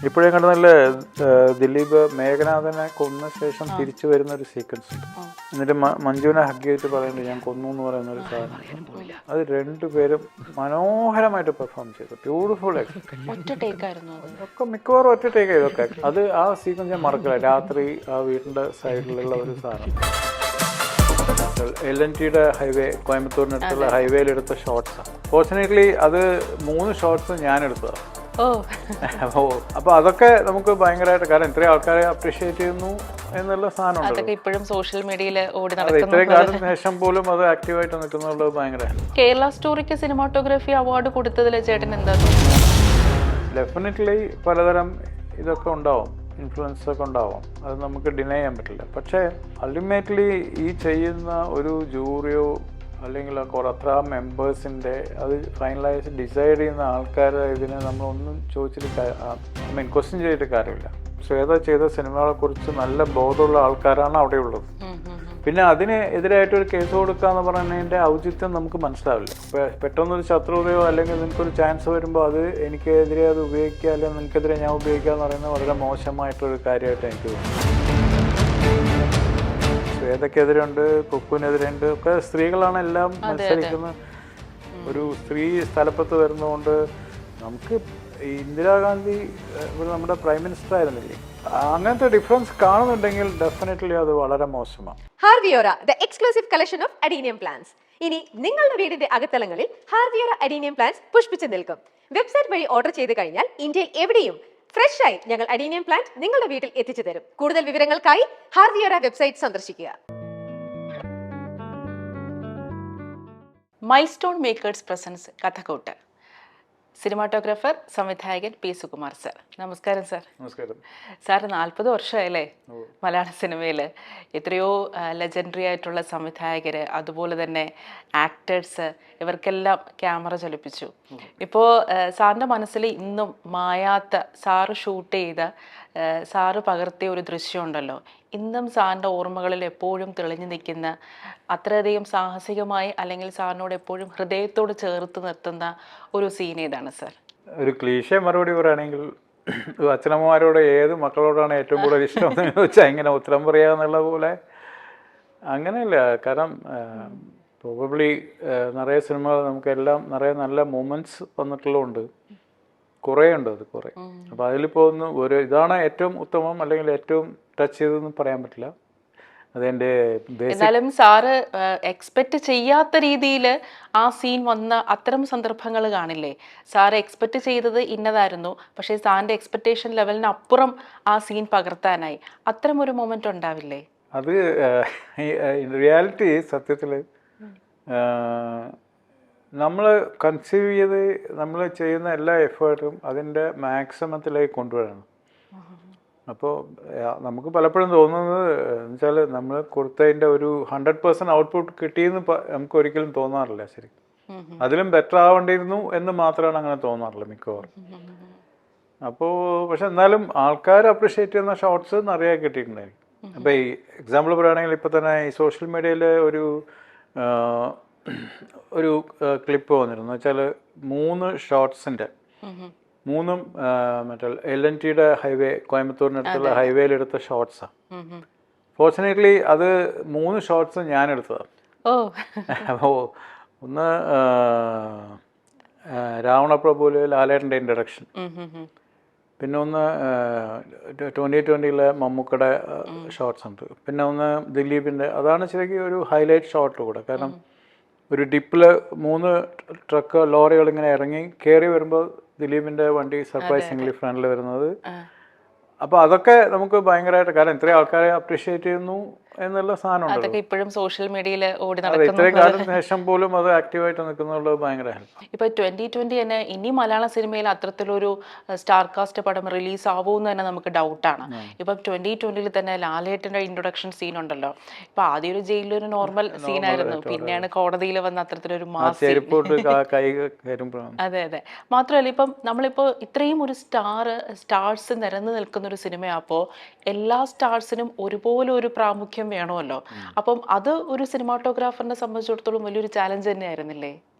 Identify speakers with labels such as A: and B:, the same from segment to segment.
A: ഇപ്പോഴേ കണ്ട നല്ല ദിലീപ് മേഘനാഥനെ കൊന്ന ശേഷം തിരിച്ചു വരുന്ന ഒരു സീക്വൻസ് ഉണ്ട്. എന്നിട്ട് മഞ്ജുവിനെ ഹഗ് ചെയ്തിട്ട് പറയുന്നുണ്ട് ഞാൻ കൊന്നു എന്ന് പറയുന്ന ഒരു സാധനം. അത് രണ്ടുപേരും മനോഹരമായിട്ട് പെർഫോം ചെയ്തു. ബ്യൂട്ടിഫുൾ ഒക്കെ മിക്കവാറും ഒറ്റ ടേക്ക് ചെയ്തൊക്കെ. അത് ആ സീക്വൻസ് ഞാൻ മറക്കില്ല. രാത്രി ആ വീടിന്റെ സൈഡിലുള്ള ഒരു സാധനം LNTയുടെ ഹൈവേ, കോയമ്പത്തൂരിനടുത്തുള്ള ഹൈവേയിലെടുത്ത ഷോട്ട്സാണ്. ഫോർച്ചുനേറ്റ്ലി അത് 3 ഷോട്ട്സ് ഞാൻ എടുത്തതാണ്. അപ്പൊ അതൊക്കെ നമുക്ക് ഭയങ്കരമായിട്ട്, കാരണം ഇത്രയും ആൾക്കാരെ അപ്രീഷിയേറ്റ് ചെയ്യുന്നു എന്നുള്ള സാധനം
B: ഇപ്പോഴും സോഷ്യൽ മീഡിയയിൽ ഓടി
A: ഇത്രയും കാലത്തിന് ശേഷം പോലും അത് ആക്റ്റീവായിട്ട് നിൽക്കുന്നുള്ളത് ഭയങ്കര.
B: കേരള സ്റ്റോറിക്ക് സിനിമാറ്റോഗ്രാഫി അവാർഡ് കൊടുത്തതിൽ ചേട്ടൻ എന്താ?
A: ഡെഫിനറ്റ്ലി പലതരം ഇതൊക്കെ ഉണ്ടാവും, ഇൻഫ്ലുവൻസ് ഒക്കെ ഉണ്ടാവും, അത് നമുക്ക് ഡിനൈ ചെയ്യാൻ പറ്റില്ല. പക്ഷേ അൾട്ടിമേറ്റ്ലി ഈ ചെയ്യുന്ന ഒരു ജൂറിയോ അല്ലെങ്കിൽ അത്ര മെമ്പേഴ്സിൻ്റെ അത് ഫൈനലൈസ് ഡിസൈഡ് ചെയ്യുന്ന ആൾക്കാരെ ഇതിനെ നമ്മളൊന്നും ചോദിച്ചിട്ട് ക്വസ്റ്റ്യൻ ചെയ്തിട്ട് കാര്യമില്ല. ശ്വേത ചെയ്ത സിനിമകളെ കുറിച്ച് നല്ല ബോധമുള്ള ആൾക്കാരാണ് അവിടെ ഉള്ളത്. പിന്നെ അതിന് എതിരായിട്ടൊരു കേസ് കൊടുക്കുക എന്ന് പറയുന്നതിൻ്റെ ഔചിത്യം നമുക്ക് മനസ്സിലാവില്ല. പെട്ടെന്നൊരു ശത്രുതയോ അല്ലെങ്കിൽ നിനക്കൊരു ചാൻസ് വരുമ്പോൾ അത് എനിക്കെതിരെ അത് ഉപയോഗിക്കുക അല്ലെങ്കിൽ നിനക്കെതിരെ ഞാൻ ഉപയോഗിക്കുക എന്ന് പറയുന്നത് വളരെ മോശമായിട്ടൊരു കാര്യമായിട്ട് എനിക്ക് തോന്നുന്നു. ശ്വേതക്കെതിരെ ഉണ്ട്, കുക്കുവിനെതിരെ ഉണ്ട്, ഒക്കെ സ്ത്രീകളാണ് എല്ലാം മത്സരിക്കുന്നത്. ഒരു സ്ത്രീ സ്ഥലപ്പത്ത് വരുന്നതുകൊണ്ട് നമുക്ക് ഇന്ദിരാഗാന്ധി ഇവിടെ നമ്മുടെ പ്രൈം മിനിസ്റ്റർ ആയിരുന്നില്ലേ, അങ്ങനത്തെ ഡിഫറൻസ് കാണുന്നുണ്ടെങ്കിൽ ഡെഫിനറ്റ്ലി അത് വളരെ മോശമാണ്.
C: ഹാർവിയോറ the exclusive collection of adenium plants. ഇനി നിങ്ങളുടെ വീടിന്റെ അകത്തളങ്ങളിൽ ഹാർവിയോറ അഡീനിയം പ്ലാന്റ്സ് പുഷ്പിച്ചു നിൽക്കും. വെബ്സൈറ്റ് വഴി ഓർഡർ ചെയ്ത് കഴിഞ്ഞാൽ ഇന്ത്യയിൽ എവിടെയും ഫ്രഷ് ആയി ഞങ്ങൾ അഡീനിയം പ്ലാന്റ് നിങ്ങളുടെ വീട്ടിൽ എത്തിച്ചു തരും. കൂടുതൽ വിവരങ്ങൾക്കായി ഹാർവിയോറ വെബ്സൈറ്റ് സന്ദർശിക്കുക.
B: മൈൽസ്റ്റോൺ മേക്കേഴ്സ് പ്രസൻസ് കഥകൂട്ട്. സിനിമാറ്റോഗ്രാഫർ, സംവിധായകൻ പി സുകുമാർ സർ. നമസ്കാരം സർ.
A: നമസ്കാരം
B: സാർ. 40 വർഷമായല്ലേ മലയാള സിനിമയിൽ? എത്രയോ ലെജൻഡറി ആയിട്ടുള്ള സംവിധായകർ, അതുപോലെ തന്നെ ആക്ടേഴ്സ്, ഇവർക്കെല്ലാം ക്യാമറ ചലിപ്പിച്ചു. ഇപ്പോൾ സാറിൻ്റെ മനസ്സിൽ ഇന്നും മായാത്ത, സാറ് ഷൂട്ട് ചെയ്ത, സാറ് പകർത്തിയ ഒരു ദൃശ്യമുണ്ടല്ലോ, ഇന്നും സാറിൻ്റെ ഓർമ്മകളിൽ എപ്പോഴും തെളിഞ്ഞു നിൽക്കുന്ന, അത്രയധികം സാഹസികമായി അല്ലെങ്കിൽ സാറിനോട് എപ്പോഴും ഹൃദയത്തോട് ചേർത്ത് നിർത്തുന്ന ഒരു സീൻ ഏതാണ് സർ?
A: ഒരു ക്ലീശ മറുപടി പറയുകയാണെങ്കിൽ, അച്ഛനമ്മമാരോട് ഏത് മക്കളോടാണ് ഏറ്റവും കൂടുതൽ ഇഷ്ടം എന്ന് ചോദിച്ചാൽ എങ്ങനെ ഉത്തരം പറയുക എന്നുള്ള പോലെ അങ്ങനെയല്ല. കാരണം പ്രോബബ്ലി നിറയെ സിനിമകൾ നമുക്കെല്ലാം നിറയെ നല്ല മൂമെൻറ്റ്സ് വന്നിട്ടുള്ളതുകൊണ്ട് കുറേ ഉണ്ട്. അത് കുറേ. അപ്പോൾ അതിലിപ്പോൾ ഒന്ന് ഒരു ഇതാണ് ഏറ്റവും ഉത്തമം അല്ലെങ്കിൽ ഏറ്റവും ടച്ച് ചെയ്തതെന്ന് പറയാൻ പറ്റില്ല. അതെൻ്റെ
B: എന്നാലും സാറ് എക്സ്പെക്റ്റ് ചെയ്യാത്ത രീതിയിൽ ആ സീൻ വന്ന അത്തരം സന്ദർഭങ്ങൾ കാണില്ലേ? സാറ് എക്സ്പെക്റ്റ് ചെയ്തത് ഇന്നതായിരുന്നു, പക്ഷേ സാറിൻ്റെ എക്സ്പെക്റ്റേഷൻ ലെവലിന് അപ്പുറം ആ സീൻ പകർത്താനായി, അത്തരം ഒരു മൊമെൻ്റ് ഉണ്ടാവില്ലേ?
A: അത് റിയാലിറ്റി സത്യത്തിൽ നമ്മൾ കൺസീവ് ചെയ്ത് നമ്മൾ ചെയ്യുന്ന എല്ലാ എഫേർട്ടും അതിൻ്റെ മാക്സിമത്തിലേക്ക് കൊണ്ടുവരണം. അപ്പോൾ നമുക്ക് പലപ്പോഴും തോന്നുന്നത് എന്ന് വെച്ചാൽ നമ്മൾ കൊടുത്തതിൻ്റെ ഒരു 100% ഔട്ട്പുട്ട് കിട്ടിയെന്ന് നമുക്ക് ഒരിക്കലും തോന്നാറില്ല. ശരി, അതിലും ബെറ്റർ ആവേണ്ടിയിരുന്നു എന്ന് മാത്രമാണ് അങ്ങനെ തോന്നാറില്ല മിക്കവാറും. അപ്പോൾ പക്ഷെ എന്നാലും ആൾക്കാർ അപ്രിഷ്യേറ്റ് ചെയ്യുന്ന ഷോർട്സ് നിറയെ കിട്ടിയിട്ടുണ്ടായിരിക്കും. അപ്പോൾ ഈ എക്സാമ്പിൾ പറയുകയാണെങ്കിൽ ഇപ്പോൾ തന്നെ ഈ സോഷ്യൽ മീഡിയയിൽ ഒരു ക്ലിപ്പ് വന്നിരുന്നു. വെച്ചാൽ 3 ഷോർട്സിൻ്റെ 3ഉം മറ്റേ LNTയുടെ ഹൈവേ, കോയമ്പത്തൂരിനടുത്തുള്ള ഹൈവേയിലെടുത്ത ഷോട്ട്സാണ്. ഫോർച്ചുനേറ്റ്ലി അത് 3 ഷോട്ട്സ് ഞാൻ എടുത്തതാണ്. അപ്പോൾ ഒന്ന് രാവണപ്രഭുവിലെ ലാലേട്ടൻ്റെ ഇൻട്രഡക്ഷൻ, പിന്നെ ഒന്ന് 2020 മമ്മൂക്കയുടെ ഷോട്ട്സ് ഉണ്ട്, പിന്നെ ഒന്ന് ദിലീപിൻ്റെ. അതാണ് ശരിക്കും ഒരു ഹൈലൈറ്റ് ഷോട്ട് കൂടെ. കാരണം ഒരു ഡിപ്പിൽ 3 ട്രക്ക് ലോറികൾ ഇങ്ങനെ ഇറങ്ങി കയറി വരുമ്പോൾ ദിലീപിൻ്റെ വണ്ടി സർപ്രൈസിംഗ്ലി ഫ്രണ്ടിൽ വരുന്നത്. അപ്പോൾ അതൊക്കെ നമുക്ക് ഭയങ്കരമായിട്ട്, കാരണം ഇത്രയും ആൾക്കാരെ അപ്രീഷിയേറ്റ് ചെയ്യുന്നു എന്നുള്ള സാധനം
B: അതൊക്കെ ഇപ്പോഴും സോഷ്യൽ മീഡിയയിൽ ഓടി
A: ഇത്രയും കാലത്തിന് ശേഷം പോലും അത് ആക്റ്റീവായിട്ട് നിൽക്കുന്നുള്ളത് ഭയങ്കര ഹെൽപ്പ്.
B: ഇപ്പോൾ 2020 തന്നെ ഇനി മലയാള സിനിമയിൽ അത്തരത്തിലൊരു സ്റ്റാർ കാസ്റ്റ് പടം റിലീസ് ആവുമെന്ന് തന്നെ നമുക്ക് ഡൗട്ടാണ്. ഇപ്പം 2020 തന്നെ ലാലേട്ടൻ്റെ ഇൻട്രൊഡക്ഷൻ സീൻ ഉണ്ടല്ലോ. ഇപ്പം ആദ്യം ഒരു ജയിലിലൊരു നോർമൽ സീനായിരുന്നു, പിന്നെയാണ് കോടതിയിൽ വന്ന അത്തരത്തിലൊരു മാസ്. അതെ അതെ. മാത്രമല്ല ഇപ്പം നമ്മളിപ്പോൾ ഇത്രയും ഒരു സ്റ്റാർസ് നിരന്ന് നിൽക്കുന്ന ഒരു സിനിമയാപ്പോൾ എല്ലാ സ്റ്റാർസിനും ഒരുപോലെ ഒരു പ്രാമുഖ്യം വേണമല്ലോ. അപ്പം അത് ഒരു സിനിമാറ്റോഗ്രാഫറിനെ സംബന്ധിച്ചിടത്തോളം വലിയൊരു ചാലഞ്ച് തന്നെ ആയിരുന്നില്ലേ?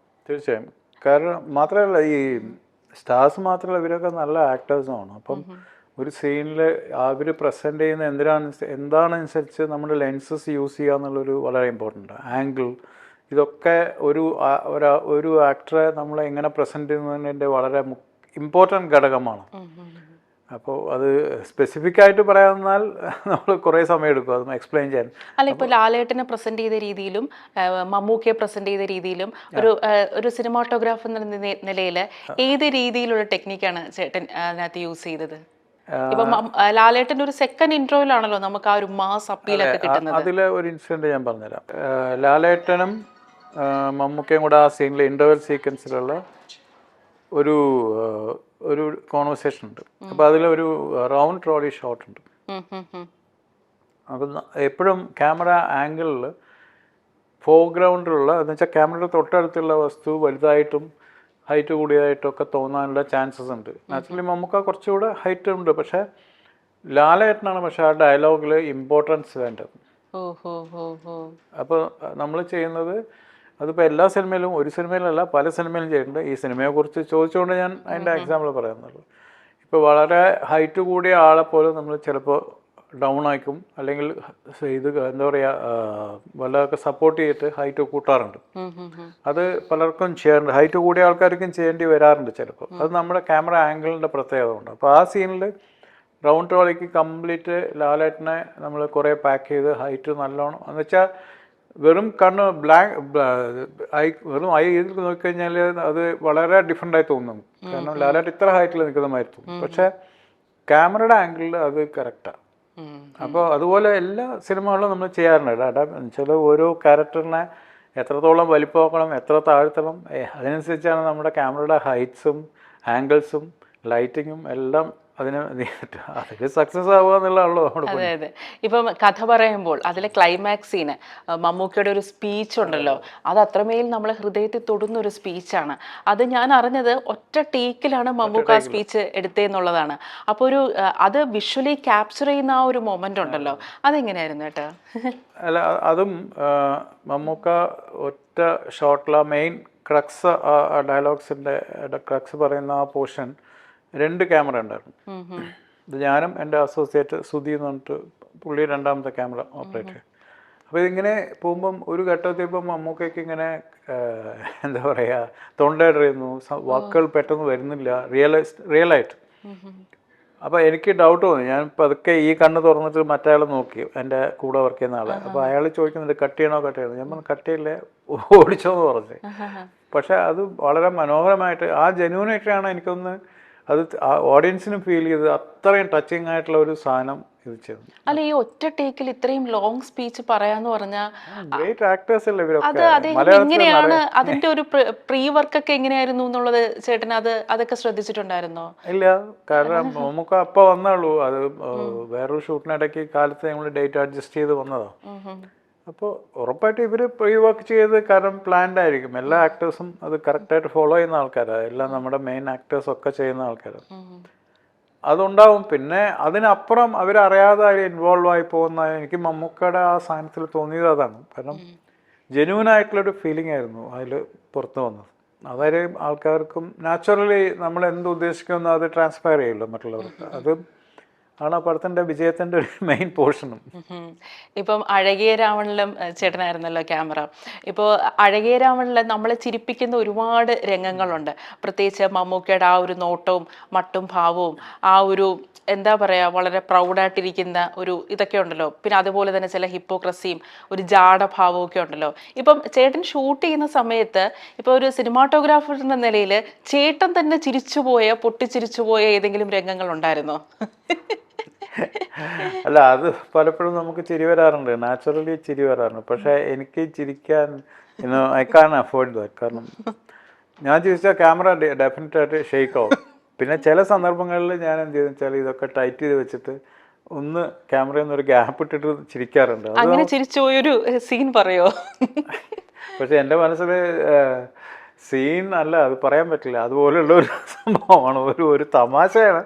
A: തീർച്ചയായും. കാരണം മാത്രമല്ല ഈ സ്റ്റാർസ് മാത്രമല്ല ഇവരൊക്കെ നല്ല ആക്ടേഴ്സുമാണ്. അപ്പം ഒരു സീനിൽ അവർ പ്രസൻറ്റ് ചെയ്യുന്ന എന്താണനുസരിച്ച് നമ്മുടെ ലെൻസസ് യൂസ് ചെയ്യുക എന്നുള്ളൊരു വളരെ ഇമ്പോർട്ടൻ്റ് ആംഗിൾ, ഇതൊക്കെ ഒരു ആക്ടറെ നമ്മൾ എങ്ങനെ പ്രസൻറ്റ് ചെയ്യുന്നതിൻ്റെ വളരെ ഇമ്പോർട്ടൻ്റ് ഘടകമാണ്. അപ്പോൾ അത് സ്പെസിഫിക് ആയിട്ട് പറയാമെന്നാൽ നമ്മൾ കുറേ സമയം എടുക്കും അത് എക്സ്പ്ലെയിൻ ചെയ്യാൻ.
B: അല്ല, ഇപ്പോൾ ലാലേട്ടനെ പ്രസന്റ് ചെയ്ത രീതിയിലും മമ്മൂക്കയെ പ്രസന്റ് ചെയ്ത രീതിയിലും ഒരു സിനിമാറ്റോഗ്രാഫർ എന്ന നിലയിൽ ഏത് രീതിയിലുള്ള ടെക്നിക്കാണ് ചേട്ടൻ അതിനകത്ത് യൂസ് ചെയ്തത്? ഇപ്പൊ ലാലേട്ടന്റെ ഒരു സെക്കൻഡ് ഇൻട്രോയിലാണല്ലോ നമുക്ക് ആ ഒരു മാസ് അപ്പീലൊക്കെ കിട്ടുന്നത്.
A: അതിലെ ഒരു ഇൻസിഡന്റ് ഞാൻ പറഞ്ഞുതരാം. ലാലേട്ടനും മമ്മൂക്കയും കൂടെ ആ സീനിലെ ഇന്റർവെൽ സീക്വൻസിലുള്ള ഒരു കോൺവെർസേഷൻ ഉണ്ട്. അപ്പോൾ അതിലൊരു റൗണ്ട് ട്രോളി ഷോട്ട് ഉണ്ട്. അപ്പം എപ്പോഴും ക്യാമറ ആംഗിളിൽ ഫോർഗ്രൗണ്ടിലുള്ള എന്ന് വെച്ചാൽ ക്യാമറയുടെ തൊട്ടടുത്തുള്ള വസ്തു വലുതായിട്ടും ഹൈറ്റ് കൂടിയതായിട്ടൊക്കെ തോന്നാനുള്ള ചാൻസസ് ഉണ്ട്. നാച്ചുറലി മമ്മൂക്ക കുറച്ചുകൂടെ ഹൈറ്റ് ഉണ്ട്, പക്ഷേ ലാലേട്ടനാണ് പക്ഷേ ആ ഡയലോഗിൽ ഇമ്പോർട്ടൻസ് വേണ്ടത്. അപ്പോൾ നമ്മൾ ചെയ്യുന്നത് അതിപ്പോൾ എല്ലാ സിനിമയിലും, ഒരു സിനിമയിലല്ല പല സിനിമയിലും ചെയ്യുന്നുണ്ട്. ഈ സിനിമയെക്കുറിച്ച് ചോദിച്ചുകൊണ്ട് ഞാൻ അതിൻ്റെ എക്സാമ്പിൾ പറയുന്നുള്ളൂ. ഇപ്പോൾ വളരെ ഹൈറ്റ് കൂടിയ ആളെപ്പോലും നമ്മൾ ചിലപ്പോൾ ഡൗൺ ആയിക്കും, അല്ലെങ്കിൽ ഇത് എന്താ പറയുക വല്ലതൊക്കെ സപ്പോർട്ട് ചെയ്തിട്ട് ഹൈറ്റ് കൂട്ടാറുണ്ട്. അത് പലർക്കും ചെയ്യാറുണ്ട്, ഹൈറ്റ് കൂടിയ ആൾക്കാർക്കും ചെയ്യേണ്ടി വരാറുണ്ട് ചിലപ്പോൾ. അത് നമ്മുടെ ക്യാമറ ആംഗിളിൻ്റെ പ്രത്യേകത ഉണ്ട്. അപ്പോൾ ആ സീനിൽ റൗണ്ട് ട്രോളിക്ക് കംപ്ലീറ്റ് ലാലേട്ടനെ നമ്മൾ കുറേ പാക്ക് ചെയ്ത് ഹൈറ്റ് നല്ലോണം എന്ന് വെച്ചാൽ വെറും കണ്ണ് വെറും ഐ ഇതിൽ നോക്കിക്കഴിഞ്ഞാൽ അത് വളരെ ഡിഫറെൻ്റായി തോന്നും. കാരണം ലാലേട്ട് ഇത്ര ഹൈറ്റിൽ നിൽക്കുന്ന മാതിരി തോന്നും, പക്ഷേ ക്യാമറയുടെ ആംഗിളിൽ അത് കറക്റ്റാണ്. അപ്പോൾ അതുപോലെ എല്ലാ സിനിമകളിലും നമ്മൾ ചെയ്യാറുണ്ട്. എന്നുവെച്ചാൽ ഓരോ ക്യാരക്ടറിനെ എത്രത്തോളം വലിപ്പമാക്കണം, എത്ര താഴ്ത്തണം, അതിനനുസരിച്ചാണ് നമ്മുടെ ക്യാമറയുടെ ഹൈറ്റ്സും ആംഗിൾസും ലൈറ്റിങ്ങും എല്ലാം അതിന് അതിൽ സക്സസ് ആവുക എന്നുള്ളതാണല്ലോ.
B: അതെ അതെ. ഇപ്പം കഥ പറയുമ്പോൾ അതിലെ ക്ലൈമാക്സ് സീന് മമ്മൂക്കയുടെ ഒരു സ്പീച്ച് ഉണ്ടല്ലോ, അത് അത്രമേൽ നമ്മളെ ഹൃദയത്തിൽ തൊടുന്ന ഒരു സ്പീച്ചാണ്. അത് ഞാൻ അറിഞ്ഞത് ഒറ്റ ടേക്കിലാണ് മമ്മൂക്ക ആ സ്പീച്ച് എടുത്തതെന്നുള്ളതാണ്. അപ്പോൾ അത് വിഷ്വലി ക്യാപ്ചർ ചെയ്യുന്ന ആ ഒരു മൊമെന്റ് ഉണ്ടല്ലോ, അതെങ്ങനെയായിരുന്നു കേട്ടോ?
A: അല്ല, അതും മമ്മൂക്ക ഒറ്റ ഷോട്ടിലെ മെയിൻ ക്രക്സ് ഡയലോഗ്സിൻ്റെ ക്രക്സ് പറയുന്ന ആ പോർഷൻ 2 ക്യാമറ ഉണ്ടായിരുന്നു. ഇത് ഞാനും എൻ്റെ അസോസിയേറ്റ് സുധി എന്ന് പറഞ്ഞിട്ട് പുള്ളി രണ്ടാമത്തെ ക്യാമറ ഓപ്പറേറ്റർ. അപ്പോൾ ഇതിങ്ങനെ പോകുമ്പം ഒരു ഘട്ടത്തിൽ ഇപ്പം മമ്മൂക്കയ്ക്ക് ഇങ്ങനെ എന്താ പറയുക തൊണ്ടയിടറിയുന്നു, വാക്കുകൾ പെട്ടെന്ന് വരുന്നില്ല റിയലായിട്ട്. അപ്പോൾ എനിക്ക് ഡൗട്ട് തോന്നി. ഞാൻ പതുക്കെ ഈ കണ്ണ് തുറന്നിട്ട് മറ്റയാളെ നോക്കി, എൻ്റെ കൂടെ വർക്ക് ചെയ്യുന്ന ആളെ. അപ്പോൾ അയാൾ ചോദിക്കുന്നുണ്ട് കട്ട് ചെയ്യണോ കട്ട് ചെയ്യണോ. ഞാൻ പറഞ്ഞു കട്ട് ചെയ്യില്ലേ, ഓടിച്ചോന്ന് പറഞ്ഞു. പക്ഷേ അത് വളരെ മനോഹരമായിട്ട് ആ ജെന്യൂനായിട്ടാണ് എനിക്കൊന്ന് അത് ഓഡിയൻസിന് ഫീൽ ചെയ്ത് അത്രയും ടച്ചിങ് ആയിട്ടുള്ള ഒരു സാധനം ഇത് ചെയ്തു.
B: അല്ല, ഈ ഒറ്റ ടേക്കിൽ ഇത്രയും ലോങ് സ്പീച്ച് പറയാന്ന് പറഞ്ഞാൽ
A: ഗ്രേറ്റ് ആക്ടേഴ്സ് അല്ലേ ഇവരൊക്കെ.
B: എങ്ങനെയാണ് അതിന്റെ ഒരു പ്രീ വർക്ക് ഒക്കെ എങ്ങനെയായിരുന്നു എന്നുള്ളത് ചേട്ടൻ അതൊക്കെ ശ്രദ്ധിച്ചിട്ടുണ്ടായിരുന്നോ?
A: ഇല്ല, കാരണം നമുക്ക് അപ്പം വന്നുള്ളൂ. അത് വേറൊരു ഷൂട്ടിനിടയ്ക്ക് കാലത്ത് ഞങ്ങൾ ഡേറ്റ് അഡ്ജസ്റ്റ് ചെയ്ത് വന്നതാ. അപ്പോൾ ഉറപ്പായിട്ട് ഇവർ പ്രീ വർക്ക് ചെയ്ത് കാരണം പ്ലാൻഡ് ആയിരിക്കും. എല്ലാ ആക്ടേഴ്സും അത് കറക്റ്റായിട്ട് ഫോളോ ചെയ്യുന്ന ആൾക്കാരാണ്. എല്ലാം നമ്മുടെ മെയിൻ ആക്ടേഴ്സൊക്കെ ചെയ്യുന്ന ആൾക്കാരാണ്. അതുണ്ടാവും. പിന്നെ അതിനപ്പുറം അവരറിയാതെ അതിൽ ഇൻവോൾവ് ആയി പോകുന്ന എനിക്ക് മമ്മൂക്കയുടെ ആ സാധനത്തിൽ തോന്നിയത് അതാണ്. കാരണം ജെന്യൂനായിട്ടുള്ളൊരു ഫീലിംഗ് ആയിരുന്നു അതിൽ പുറത്ത് വന്നത്. അതായത് ആൾക്കാർക്കും നാച്ചുറലി നമ്മൾ എന്ത് ഉദ്ദേശിക്കുമെന്ന് അത് ട്രാൻസ്പയർ ചെയ്യുമല്ലോ മറ്റുള്ളവർക്ക്. അത് ആണ് ആ പടത്തിൻ്റെ വിജയത്തിൻ്റെ ഒരു മെയിൻ പോർഷനും.
B: ഇപ്പം അഴകിയ രാവണിലും ചേട്ടനായിരുന്നല്ലോ ക്യാമറ. ഇപ്പോൾ അഴകിയ രാവണിൽ നമ്മളെ ചിരിപ്പിക്കുന്ന ഒരുപാട് രംഗങ്ങളുണ്ട്. പ്രത്യേകിച്ച് മമ്മൂക്കയുടെ ആ ഒരു നോട്ടവും മട്ടും ഭാവവും ആ ഒരു എന്താ പറയുക വളരെ പ്രൗഡായിട്ടിരിക്കുന്ന ഒരു ഇതൊക്കെ ഉണ്ടല്ലോ. പിന്നെ അതുപോലെ തന്നെ ചില ഹിപ്പോക്രസിയും ഒരു ജാടഭാവവും ഒക്കെ ഉണ്ടല്ലോ. ഇപ്പം ചേട്ടൻ ഷൂട്ട് ചെയ്യുന്ന സമയത്ത് ഇപ്പോൾ ഒരു സിനിമാറ്റോഗ്രാഫർ എന്ന നിലയിൽ ചേട്ടൻ തന്നെ പൊട്ടിച്ചിരിച്ചുപോയ ഏതെങ്കിലും രംഗങ്ങൾ ഉണ്ടായിരുന്നോ?
A: അല്ല, അത് പലപ്പോഴും നമുക്ക് ചിരി വരാറുണ്ട്, നാച്ചുറലി ചിരി വരാറുണ്ട്. പക്ഷേ എനിക്ക് ചിരിക്കാൻ ഐ കാൻ അഫോർഡ് ദാറ്റ്. കാരണം ഞാൻ ചിരിച്ചാൽ ക്യാമറ ഡെഫിനറ്റായിട്ട് ഷെയ്ക്ക് ആവും. പിന്നെ ചില സന്ദർഭങ്ങളിൽ ഞാൻ എന്ത് ചെയ്തെന്ന് വെച്ചാൽ ഇതൊക്കെ ടൈറ്റ് ചെയ്ത് വെച്ചിട്ട് ഒന്ന് ക്യാമറയിൽ നിന്ന് ഒരു ഗ്യാപ്പ് ഇട്ടിട്ട് ചിരിക്കാറുണ്ട്.
B: അങ്ങനെ ചിരിച്ചുപോയൊരു സീൻ പറയോ?
A: പക്ഷെ എൻ്റെ മനസ്സിൽ സീൻ അല്ല, അത് പറയാൻ പറ്റില്ല. അതുപോലുള്ള ഒരു സംഭവമാണ്, ഒരു തമാശയാണ്.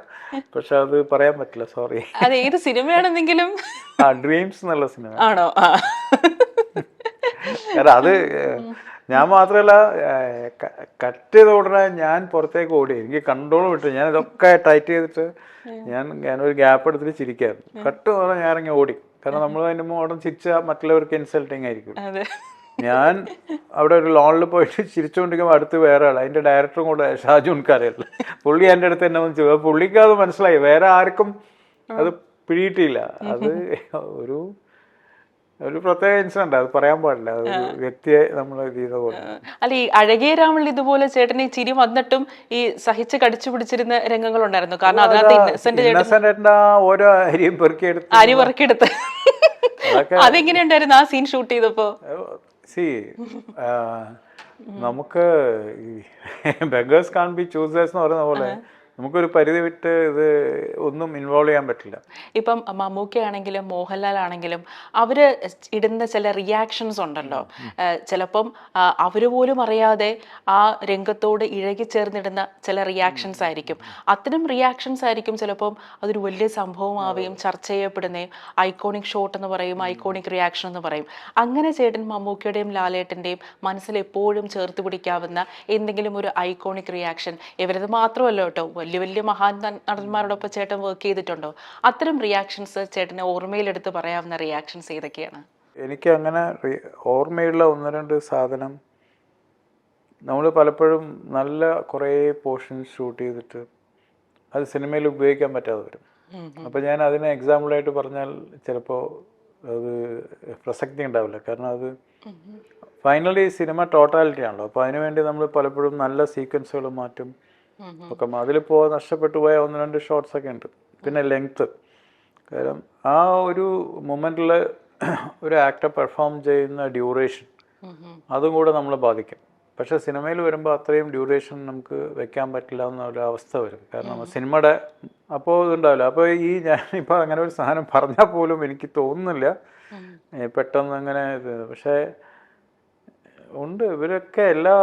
A: പക്ഷെ അത് പറയാൻ പറ്റില്ല, സോറി.
B: അത് ഏത് സിനിമയാണെന്നെങ്കിലും
A: ഡ്രീംസ് എന്നുള്ള സിനിമ
B: ആണോ?
A: കാരണം അത് ഞാൻ മാത്രമല്ല കട്ട് ചെയ്ത് ഉടനെ ഞാൻ പുറത്തേക്ക് ഓടി, എനിക്ക് കൺട്രോൾ വിട്ടു. ഞാൻ ഇതൊക്കെ ടൈറ്റ് ചെയ്തിട്ട് ഞാനൊരു ഗ്യാപ്പ് എടുത്തിട്ട് ചിരിക്കായിരുന്നു. കട്ട് പറഞ്ഞാൽ ഞാൻ ഇറങ്ങി ഓടി. കാരണം നമ്മൾ അതിൻ്റെ മോഡം ചിരിച്ചാൽ മറ്റുള്ളവർക്ക് ഇൻസൾട്ടിങ് ആയിരിക്കും. ഞാൻ അവിടെ ഒരു ലോണിൽ പോയിട്ട് ചിരിച്ചുകൊണ്ടിരിക്കുമ്പോൾ അടുത്ത് വേറെ ആൾ, അതിൻ്റെ ഡയറക്ടറും കൂടെ ഷാജുൻകാരല്ല, പുള്ളി എൻ്റെ അടുത്ത് എന്നെ ഒന്ന് ചോദിച്ചു. പുള്ളിക്ക് അത് മനസ്സിലായി, വേറെ ആർക്കും അത് പിടിയിട്ടില്ല. അത് ഒരു പ്രത്യേക ഇൻസിഡന്റ്, അത് പറയാൻ പാടില്ല, ഒരു വ്യക്തിയെ നമ്മൾ ഇത് ചെയ്ത പോലെ.
B: അല്ല, ഈ അഴകിയ രാമനിൽ ഇതുപോലെ ചേട്ടന് ഈ ചിരി വന്നിട്ടും ഈ സഹിച്ച് കടിച്ചു പിടിച്ചിരുന്ന രംഗങ്ങൾ ഉണ്ടായിരുന്നു. കാരണം അതിനകത്ത്
A: ഇന്നസെന്റ് ഓരോ അരിയും പെറുക്കിയെടുത്ത്
B: അരി പെറുക്കിയെടുത്ത് അതെങ്ങനെയുണ്ടായിരുന്നു ആ സീൻ ഷൂട്ട് ചെയ്തപ്പോ?
A: നമുക്ക് ബെഗേഴ്സ് കാൻ ബി ചൂസേഴ്സ് എന്ന് പറയുന്ന പോലെ നമുക്കൊരു പരിധി വിട്ട് ഇത് ഒന്നും ഇൻവോൾവ് ചെയ്യാൻ പറ്റില്ല.
B: ഇപ്പം മമ്മൂക്ക ആണെങ്കിലും മോഹൻലാൽ ആണെങ്കിലും അവര് ഇടുന്ന ചില റിയാക്ഷൻസ് ഉണ്ടല്ലോ, ചിലപ്പം അവര് പോലും അറിയാതെ ആ രംഗത്തോട് ഇഴകി ചേർന്നിടുന്ന ചില റിയാക്ഷൻസ് ആയിരിക്കും. അത്തരം റിയാക്ഷൻസ് ആയിരിക്കും ചിലപ്പം അതൊരു വലിയ സംഭവമാവുകയും ചർച്ച ചെയ്യപ്പെടുന്നതും ഐക്കോണിക് ഷോട്ട് എന്ന് പറയും, ഐക്കോണിക് റിയാക്ഷൻ എന്ന് പറയും. അങ്ങനെ ചേട്ടൻ മമ്മൂക്കയുടെയും ലാലേട്ടൻ്റെയും മനസ്സിൽ എപ്പോഴും ചേർത്ത് പിടിക്കാവുന്ന എന്തെങ്കിലും ഒരു ഐക്കോണിക് റിയാക്ഷൻ, ഇവരത് മാത്രമല്ല കേട്ടോ, വലിയ വലിയ മഹാൻ നടന്മാരോടൊപ്പം ചേട്ടൻ വർക്ക് ചെയ്തിട്ടുണ്ടോ? അത്തരം റിയാക്ഷൻസ് ചേട്ടന് ഓർമ്മയിലെടുത്ത് പറയാവുന്ന റിയാക്ഷൻസ് ഏതൊക്കെയാണ്?
A: എനിക്ക് അങ്ങനെ ഓർമ്മയുള്ള ഒന്ന് രണ്ട് സാധനം, നമ്മൾ പലപ്പോഴും നല്ല കുറേ പോർഷൻസ് ഷൂട്ട് ചെയ്തിട്ട് അത് സിനിമയിൽ ഉപയോഗിക്കാൻ പറ്റാതെ വരും. അപ്പോൾ ഞാൻ അതിനെ എക്സാമ്പിളായിട്ട് പറഞ്ഞാൽ ചിലപ്പോൾ അത് പ്രസക്തി ഉണ്ടാവില്ല. കാരണം അത് ഫൈനലി സിനിമ ടോട്ടാലിറ്റി ആണല്ലോ. അപ്പോൾ അതിനുവേണ്ടി നമ്മൾ പലപ്പോഴും നല്ല സീക്വൻസുകൾ മാറ്റും ഒക്കെ. അതിലിപ്പോൾ നഷ്ടപ്പെട്ടു പോയ ഒന്ന് രണ്ട് ഷോട്ട്സ് ഒക്കെ ഉണ്ട്. പിന്നെ ലെങ്ത്ത്, കാരണം ആ ഒരു മൊമെൻറ്റിൽ ഒരു ആക്ടർ പെർഫോം ചെയ്യുന്ന ഡ്യൂറേഷൻ അതും കൂടെ നമ്മളെ ബാധിക്കും. പക്ഷേ സിനിമയിൽ വരുമ്പോൾ അത്രയും ഡ്യൂറേഷൻ നമുക്ക് വെക്കാൻ പറ്റില്ല എന്നൊരു അവസ്ഥ വരും. കാരണം സിനിമയുടെ അപ്പോൾ ഇതുണ്ടാവില്ല. അപ്പോൾ ഈ ഞാനിപ്പോൾ അങ്ങനെ ഒരു സാധനം പറഞ്ഞാൽ പോലും എനിക്ക് തോന്നുന്നില്ല പെട്ടെന്ന് അങ്ങനെ ഇത്. പക്ഷേ ഉണ്ട്, ഇവരൊക്കെ എല്ലാ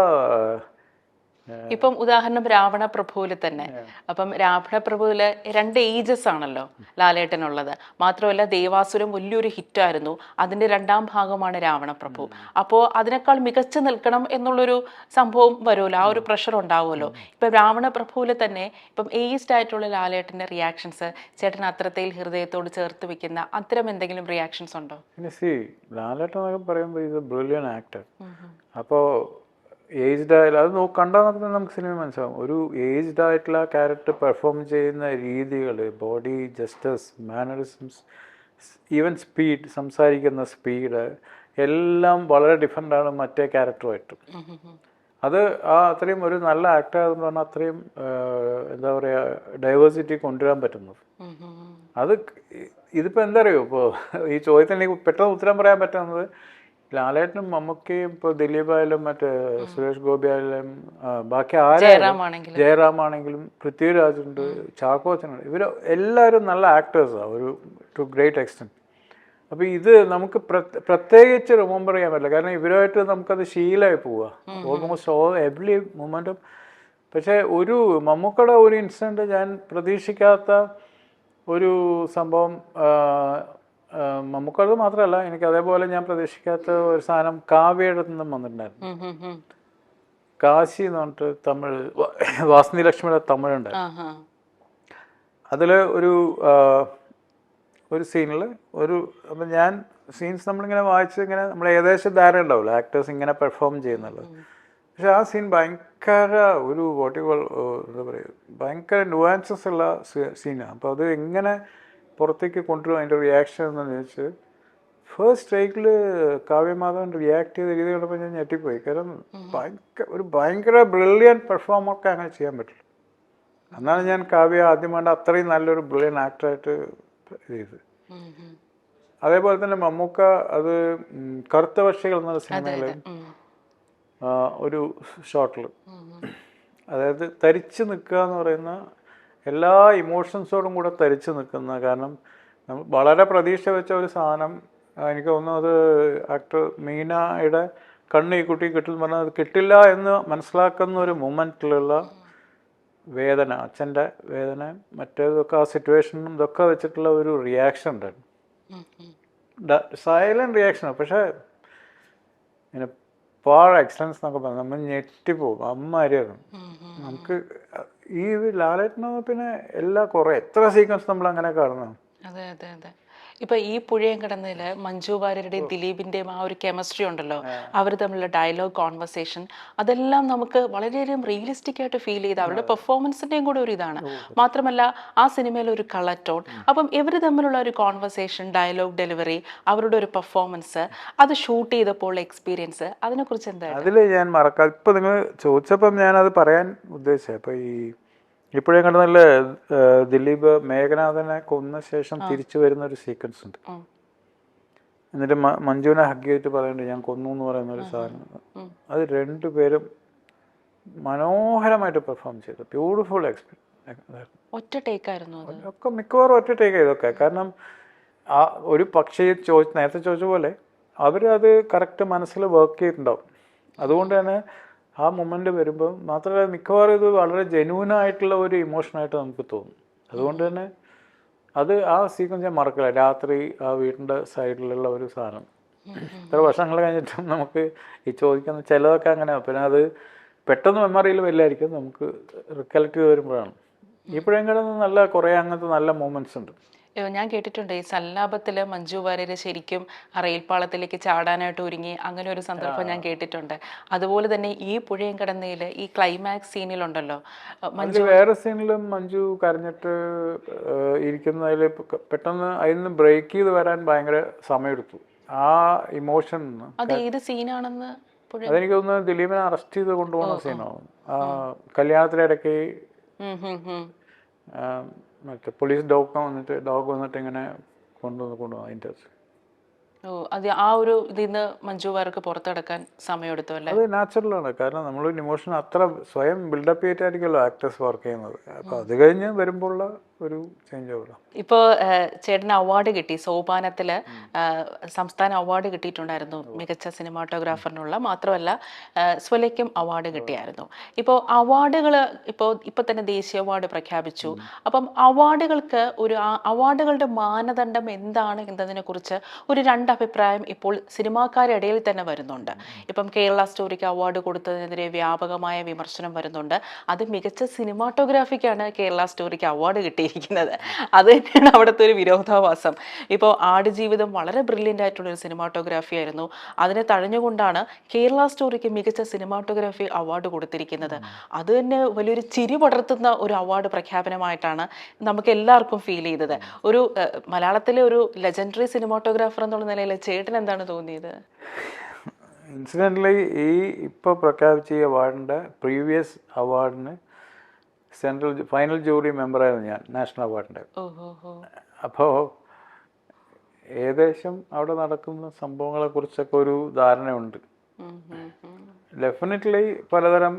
B: ഇപ്പം ഉദാഹരണം രാവണ പ്രഭുവിൽ തന്നെ. അപ്പം രാവണ പ്രഭുവില് 2 ഏജസ് ആണല്ലോ ലാലേട്ടനുള്ളത്. മാത്രമല്ല ദേവാസുരം വലിയൊരു ഹിറ്റായിരുന്നു, അതിന്റെ 2ാം ഭാഗമാണ് രാവണ പ്രഭു. അപ്പോൾ അതിനേക്കാൾ മികച്ചു നിൽക്കണം എന്നുള്ളൊരു സംഭവം വരുമല്ലോ, ആ ഒരു പ്രഷർ ഉണ്ടാവുമല്ലോ. ഇപ്പം രാവണ പ്രഭുവിൽ തന്നെ ഇപ്പം ഏജ്ഡ് ആയിട്ടുള്ള ലാലേട്ടന്റെ റിയാക്ഷൻസ് ചേട്ടൻ അത്രത്തിൽ ഹൃദയത്തോട് ചേർത്ത് വെക്കുന്ന അത്തരം എന്തെങ്കിലും റിയാക്ഷൻസ് ഉണ്ടോ?
A: ലാലേട്ടൻ എന്നൊക്കെ പറയുമ്പോൾ ഇത് ബ്രില്യൻ ആക്ടർ. അപ്പോൾ ഏജ്ഡ് ആയാലും അത് കണ്ടാൽ നമുക്ക് സിനിമ മനസ്സിലാവും. ഒരു ഏജ്ഡ് ആയിട്ടുള്ള ക്യാരക്ടർ പെർഫോം ചെയ്യുന്ന രീതികൾ, body Justus, mannerisms, even speed, സംസാരിക്കുന്ന സ്പീഡ് എല്ലാം വളരെ ഡിഫറെൻ്റാണ് മറ്റേ ക്യാരക്ടറുമായിട്ട്. അത് അത്രയും ഒരു നല്ല ആക്ടർ എന്ന് പറഞ്ഞാൽ അത്രയും എന്താ പറയുക ഡൈവേഴ്സിറ്റി കൊണ്ടുവരാൻ പറ്റുന്നത്. അത് ഇതിപ്പോൾ എന്താ അറിയോ, ഇപ്പോൾ ഈ ചോദ്യത്തിന് എനിക്ക് പെട്ടെന്ന് ഉത്തരം പറയാൻ പറ്റുന്നത് ലാലേട്ടനും മമ്മൂക്കയും ഇപ്പോൾ ദിലീപായാലും മറ്റേ സുരേഷ് ഗോപി ആയാലും ബാക്കി ആരായാലും, ജയറാമാണെങ്കിലും പൃഥ്വിരാജുണ്ട്, ചാക്കോച്ചനുണ്ട്, ഇവർ എല്ലാവരും നല്ല ആക്ടേഴ്സാണ് ഒരു ടു ഗ്രേറ്റ് എക്സ്റ്റെൻറ്റ്. അപ്പോൾ ഇത് നമുക്ക് പ്രത്യേകിച്ച് റിമെമ്പർ ചെയ്യാൻ പറ്റില്ല. കാരണം ഇവരുമായിട്ട് നമുക്കത് ശീലമായി പോവുക ഓൾമോസ്റ്റ് എവറി മൊമെൻറ്റും. പക്ഷേ ഒരു മമ്മൂക്കയുടെ ഒരു ഇൻസിഡൻറ്റ് ഞാൻ പ്രതീക്ഷിക്കാത്ത ഒരു സംഭവം, മമ്മൂക്കത് മാത്രമല്ല എനിക്ക് അതേപോലെ ഞാൻ പ്രതീക്ഷിക്കാത്ത ഒരു സാധനം കാവ്യയുടെ നിന്നും വന്നിട്ടുണ്ടായിരുന്നു. കാശി എന്ന് പറഞ്ഞിട്ട് തമിഴ്, വാസന്തി ലക്ഷ്മിയുടെ തമിഴുണ്ടായിരുന്നു. അതിൽ ഒരു സീനിൽ അപ്പം ഞാൻ സീൻസ് നമ്മളിങ്ങനെ വായിച്ച് ഇങ്ങനെ നമ്മൾ ഏകദേശം ധാരണ ഉണ്ടാവില്ല ആക്ടേഴ്സ് ഇങ്ങനെ പെർഫോം ചെയ്യുന്നുള്ളത്. പക്ഷെ ആ സീൻ ഭയങ്കര ഒരു എന്താ പറയുക ഭയങ്കര നുവാൻസസ് ഉള്ള സീനാണ്. അപ്പോൾ അത് എങ്ങനെ പുറത്തേക്ക് കൊണ്ടുവരും അതിൻ്റെ റിയാക്ഷൻ എന്ന് ചോദിച്ച് ഫസ്റ്റ് ടേക്കിൽ കാവ്യമാധവൻ റിയാക്ട് ചെയ്ത രീതി കണ്ടപ്പോൾ ഞാൻ ഞെട്ടിപ്പോയി. കാരണം ഭയങ്കര ബ്രില്യൻ പെർഫോമർക്ക് അങ്ങനെ ചെയ്യാൻ പറ്റില്ല. എന്നാണ് ഞാൻ കാവ്യ ആദ്യമായിട്ട് അത്രയും നല്ലൊരു ബ്രില്യൻ ആക്ടറായിട്ട് ചെയ്ത്. അതേപോലെ തന്നെ മമ്മൂക്ക അത് കറുത്ത പക്ഷികൾ എന്ന സിനിമയിൽ ഒരു ഷോട്ടിൽ, അതായത് തരിച്ചു നിൽക്കുക എന്ന് പറയുന്ന എല്ലാ ഇമോഷൻസോടും കൂടെ തരിച്ചു നിൽക്കുന്ന, കാരണം നമ്മൾ വളരെ പ്രതീക്ഷ വെച്ച ഒരു സാധനം എനിക്ക് തോന്നുന്നത് ആക്ടർ മീനയുടെ കണ്ണ് ഈ കുട്ടി കിട്ടുമെന്ന് പറഞ്ഞാൽ അത് കിട്ടില്ല എന്ന് മനസ്സിലാക്കുന്ന ഒരു മൊമെൻറ്റിലുള്ള വേദന, അച്ഛൻ്റെ വേദന, മറ്റേതൊക്കെ ആ സിറ്റുവേഷനും ഇതൊക്കെ വെച്ചിട്ടുള്ള ഒരു റിയാക്ഷൻ ഉണ്ടായിരുന്നു. സൈലൻറ്റ് റിയാക്ഷനാണ്. പക്ഷേ ഇങ്ങനെ പാർ എക്സലൻസ് എന്നൊക്കെ പറഞ്ഞു നമ്മൾ ഞെട്ടിപ്പോകും. അമ്മാരിയായിരുന്നു നമുക്ക്. ഈ ലാലേട്ടനോ പിന്നെ എല്ലാ കുറേ എത്ര സീക്വൻസ് നമ്മൾ അങ്ങനെ കാണുന്നു.
B: അതെ അതെ അതെ. ഇപ്പൊ ഈ പുഴയും കിടന്നതിൽ മഞ്ജു വാര്യരുടെയും ദിലീപിന്റെയും ആ ഒരു കെമിസ്ട്രി ഉണ്ടല്ലോ, അവർ തമ്മിലുള്ള ഡയലോഗ് കോൺവെർസേഷൻ, അതെല്ലാം നമുക്ക് വളരെയധികം റിയലിസ്റ്റിക് ആയിട്ട് ഫീൽ ചെയ്ത് അവരുടെ പെർഫോമൻസിന്റെയും കൂടെ ഒരു ഇതാണ്. മാത്രമല്ല ആ സിനിമയിൽ ഒരു കളർ ടോൺ, അപ്പം ഇവർ തമ്മിലുള്ള ഒരു കോൺവെർസേഷൻ, ഡയലോഗ് ഡെലിവറി, അവരുടെ ഒരു പെർഫോമൻസ്, അത് ഷൂട്ട് ചെയ്തപ്പോൾ എക്സ്പീരിയൻസ്, അതിനെക്കുറിച്ച് എന്താ?
A: അതിൽ ഞാൻ മറക്കാം. ഇപ്പം നിങ്ങൾ ചോദിച്ചപ്പം ഞാനത് പറയാൻ ഉദ്ദേശിച്ചത്. അപ്പോൾ ഇപ്പോഴും കണ്ടതല്ല, ദിലീപ് മേഘനാഥനെ കൊന്ന ശേഷം തിരിച്ചു വരുന്ന ഒരു സീക്വൻസ് ഉണ്ട്. എന്നിട്ട് മഞ്ജുവിനെ ഹഗ് ചെയ്തിട്ട് പറയുന്നുണ്ട് ഞാൻ കൊന്നു എന്ന് പറയുന്ന ഒരു സാധനം. അത് രണ്ടുപേരും മനോഹരമായിട്ട് പെർഫോം ചെയ്തു. Beautiful experience.
B: ഒറ്റ ടേക്കായിരുന്നു
A: ഒക്കെ മിക്കവാറും ഒറ്റ ടേക്ക് ചെയ്തൊക്കെ. കാരണം ആ ഒരു പക്ഷി നേരത്തെ ചോദിച്ച പോലെ അവരത് കറക്റ്റ് മനസ്സിൽ വർക്ക് ചെയ്തിട്ടുണ്ടാവും. അതുകൊണ്ട് തന്നെ ആ മൊമെൻ്റ് വരുമ്പോൾ മാത്രമല്ല മിക്കവാറും ഇത് വളരെ ജെന്യൂനായിട്ടുള്ള ഒരു ഇമോഷനായിട്ട് നമുക്ക് തോന്നും. അതുകൊണ്ട് തന്നെ അത് ആ സീക്വൻസ് ഞാൻ മറക്കില്ല. രാത്രി ആ വീടിൻ്റെ സൈഡിലുള്ള ഒരു സാധനം ഇത്ര വർഷങ്ങൾ കഴിഞ്ഞിട്ടും നമുക്ക് ഈ ചോദിക്കുന്ന ചിലതൊക്കെ അങ്ങനെ. പിന്നെ അത് പെട്ടെന്ന് മെമ്മറിയിൽ വരില്ലായിരിക്കും, നമുക്ക് റിക്കലക്ട് ചെയ്ത് വരുമ്പോഴാണ്. ഇപ്പോഴും കിടന്ന് നല്ല കുറേ അങ്ങനത്തെ നല്ല മൂമെൻറ്റ്സ് ഉണ്ട്.
B: ഞാൻ കേട്ടിട്ടുണ്ട് ഈ സല്ലാപത്തിൽ മഞ്ജു വാര്യർ ശരിക്കും ആ റെയിൽപ്പാളത്തിലേക്ക് ചാടാനായിട്ട് ഒരുങ്ങി, അങ്ങനെ ഒരു സന്ദർഭം ഞാൻ കേട്ടിട്ടുണ്ട്. അതുപോലെ തന്നെ ഈ പുഴയും കടന്നതിൽ ഈ ക്ലൈമാക്സ് സീനിലുണ്ടല്ലോ
A: മഞ്ജു, വേറെ സീനിലും മഞ്ജു കരഞ്ഞിട്ട് ഇരിക്കുന്നതിൽ പെട്ടെന്ന് അതിൽ നിന്ന് ബ്രേക്ക് ചെയ്ത് വരാൻ ഭയങ്കര സമയമെടുത്തു. ആ ഇമോഷൻ
B: അത് ഏത് സീനാണെന്ന്
A: അതെനിക്ക് തോന്നുന്നു ദിലീപിനെ അറസ്റ്റ് ചെയ്ത് കൊണ്ടുപോകുന്ന സീനാണ്. കല്യാണത്തിനിടയ്ക്ക് മറ്റേ പോലീസ് ഡോഗ് വന്നിട്ട് ഇങ്ങനെ കൊണ്ടുപോകും അതിൻ്റെ.
B: അത് ആ ഒരു ഇതിന്ന് മഞ്ജു വാര്യർക്ക് പുറത്തെടുക്കാൻ സമയമെടുത്തു അല്ലേ?
A: അത് നാച്ചുറലാണ്. കാരണം നമ്മൾ ഇമോഷൻ അത്ര സ്വയം ബിൽഡപ്പ് ചെയ്തിട്ടായിരിക്കുമല്ലോ ആക്ടേഴ്സ് വർക്ക് ചെയ്യുന്നത്. അപ്പോൾ അത് കഴിഞ്ഞ് വരുമ്പോഴുള്ള ഒരു ചേഞ്ച് ആവുക.
B: ഇപ്പോൾ ചേട്ടന് അവാർഡ് കിട്ടി, സോപാനത്തിൽ സംസ്ഥാന അവാർഡ് കിട്ടിയിട്ടുണ്ടായിരുന്നു മികച്ച സിനിമാറ്റോഗ്രാഫറിനുള്ള. മാത്രമല്ല സ്വലയ്ക്കും അവാർഡ് കിട്ടിയായിരുന്നു. ഇപ്പോൾ അവാർഡുകൾ ഇപ്പോൾ തന്നെ ദേശീയ അവാർഡ് പ്രഖ്യാപിച്ചു. അപ്പം അവാർഡുകൾക്ക് അവാർഡുകളുടെ മാനദണ്ഡം എന്താണ് എന്നതിനെ കുറിച്ച് ഒരു അഭിപ്രായം ഇപ്പോൾ സിനിമാക്കാരുടെ ഇടയിൽ തന്നെ വരുന്നുണ്ട്. ഇപ്പം കേരള സ്റ്റോറിക്ക് അവാർഡ് കൊടുത്തതിനെതിരെ വ്യാപകമായ വിമർശനം വരുന്നുണ്ട്. അത് മികച്ച സിനിമാറ്റോഗ്രാഫിക്കാണ് കേരള സ്റ്റോറിക്ക് അവാർഡ് കിട്ടിയിരിക്കുന്നത്. അത് തന്നെയാണ് അവിടുത്തെ ഒരു വിരോധാഭാസം. ഇപ്പോൾ ആടുജീവിതം വളരെ ബ്രില്യൻ്റ് ആയിട്ടുള്ളൊരു സിനിമാറ്റോഗ്രാഫി ആയിരുന്നു. അതിനെ തഴഞ്ഞുകൊണ്ടാണ് കേരള സ്റ്റോറിക്ക് മികച്ച സിനിമാറ്റോഗ്രാഫി അവാർഡ് കൊടുത്തിരിക്കുന്നത്. അത് തന്നെ വലിയൊരു ചിരി പടർത്തുന്ന ഒരു അവാർഡ് പ്രഖ്യാപനമായിട്ടാണ് നമുക്ക് എല്ലാവർക്കും ഫീൽ ചെയ്തത്. ഒരു മലയാളത്തിലെ ഒരു ലെജൻഡറി സിനിമാറ്റോഗ്രാഫർ എന്നുള്ള നിലയിൽ ചേട്ടൻ എന്താണ് തോന്നിയത്?
A: ഇൻസിഡൻ്റലി ഇപ്പോൾ പ്രഖ്യാപിച്ച ഈ അവാർഡിൻ്റെ പ്രീവിയസ് അവാർഡിന് ഫൈനൽ ജൂറി മെമ്പറായിരുന്നു ഞാൻ, നാഷണൽ അവാർഡിൻ്റെ. അപ്പോൾ ഏകദേശം അവിടെ നടക്കുന്ന സംഭവങ്ങളെക്കുറിച്ചൊക്കെ ഒരു ധാരണയുണ്ട്. ഡെഫിനറ്റ്ലി പലതരം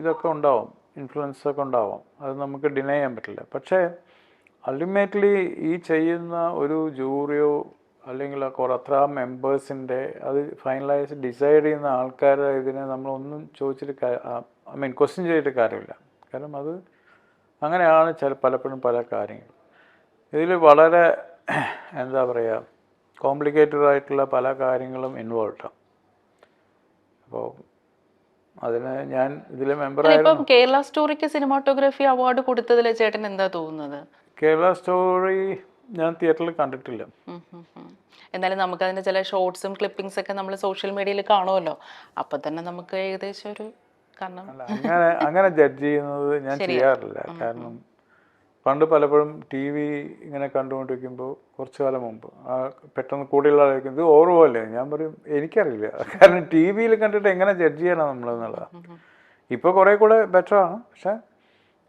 A: ഇതൊക്കെ ഉണ്ടാവും, ഇൻഫ്ലുവൻസ് ഒക്കെ ഉണ്ടാവും, അത് നമുക്ക് ഡിനൈ ചെയ്യാൻ പറ്റില്ല. പക്ഷേ അൾട്ടിമേറ്റ്ലി ഈ ചെയ്യുന്ന ഒരു ജൂറിയോ അല്ലെങ്കിൽ അത്ര മെമ്പേഴ്സിൻ്റെ അത് ഫൈനലൈസ് ഡിസൈഡ് ചെയ്യുന്ന ആൾക്കാരെ ഇതിനെ നമ്മളൊന്നും ചോദിച്ചിട്ട് ക്വസ്റ്റ്യൻ ചെയ്തിട്ട് കാര്യമില്ല. കാരണം അത് അങ്ങനെയാണ് പലപ്പോഴും പല കാര്യങ്ങൾ. ഇതിൽ വളരെ എന്താ പറയുക കോംപ്ലിക്കേറ്റഡ് ആയിട്ടുള്ള പല കാര്യങ്ങളും ഇൻവോൾവാണ്. അപ്പോൾ അതിന് ഞാൻ ഇതിൽ മെമ്പറായിരുന്നു.
B: കേരള സ്റ്റോറിക്ക് സിനിമാറ്റോഗ്രാഫി അവാർഡ് കൊടുത്തതിൽ ചേട്ടൻ എന്താ തോന്നുന്നത്?
A: കേരള സ്റ്റോറി ഞാൻ തിയേറ്ററിൽ കണ്ടിട്ടില്ല.
B: എന്നാലും നമുക്കതിൻ്റെ ചില ഷോർട്സും ക്ലിപ്പിംഗ്സ് ഒക്കെ നമ്മൾ സോഷ്യൽ മീഡിയയിൽ കാണുമല്ലോ. അപ്പം തന്നെ നമുക്ക് ഏകദേശം ഒരു കാരണം
A: അങ്ങനെ ജഡ്ജ് ചെയ്യുന്നത് ഞാൻ ചെയ്യാറില്ല. കാരണം പണ്ട് പലപ്പോഴും ടി വി ഇങ്ങനെ കണ്ടുകൊണ്ടിരിക്കുമ്പോൾ കുറച്ചു കാലം മുമ്പ് പെട്ടെന്ന് കൂടെയുള്ള ആളായിരിക്കും ഇത് ഓർമ്മല്ലേ, ഞാൻ പറയും എനിക്കറിയില്ല. കാരണം ടി വിയിൽ കണ്ടിട്ട് എങ്ങനെ ജഡ്ജ് ചെയ്യണം നമ്മളെന്നുള്ളതാണ്. ഇപ്പോൾ കുറേ കൂടെ ബെറ്ററാണ്, പക്ഷെ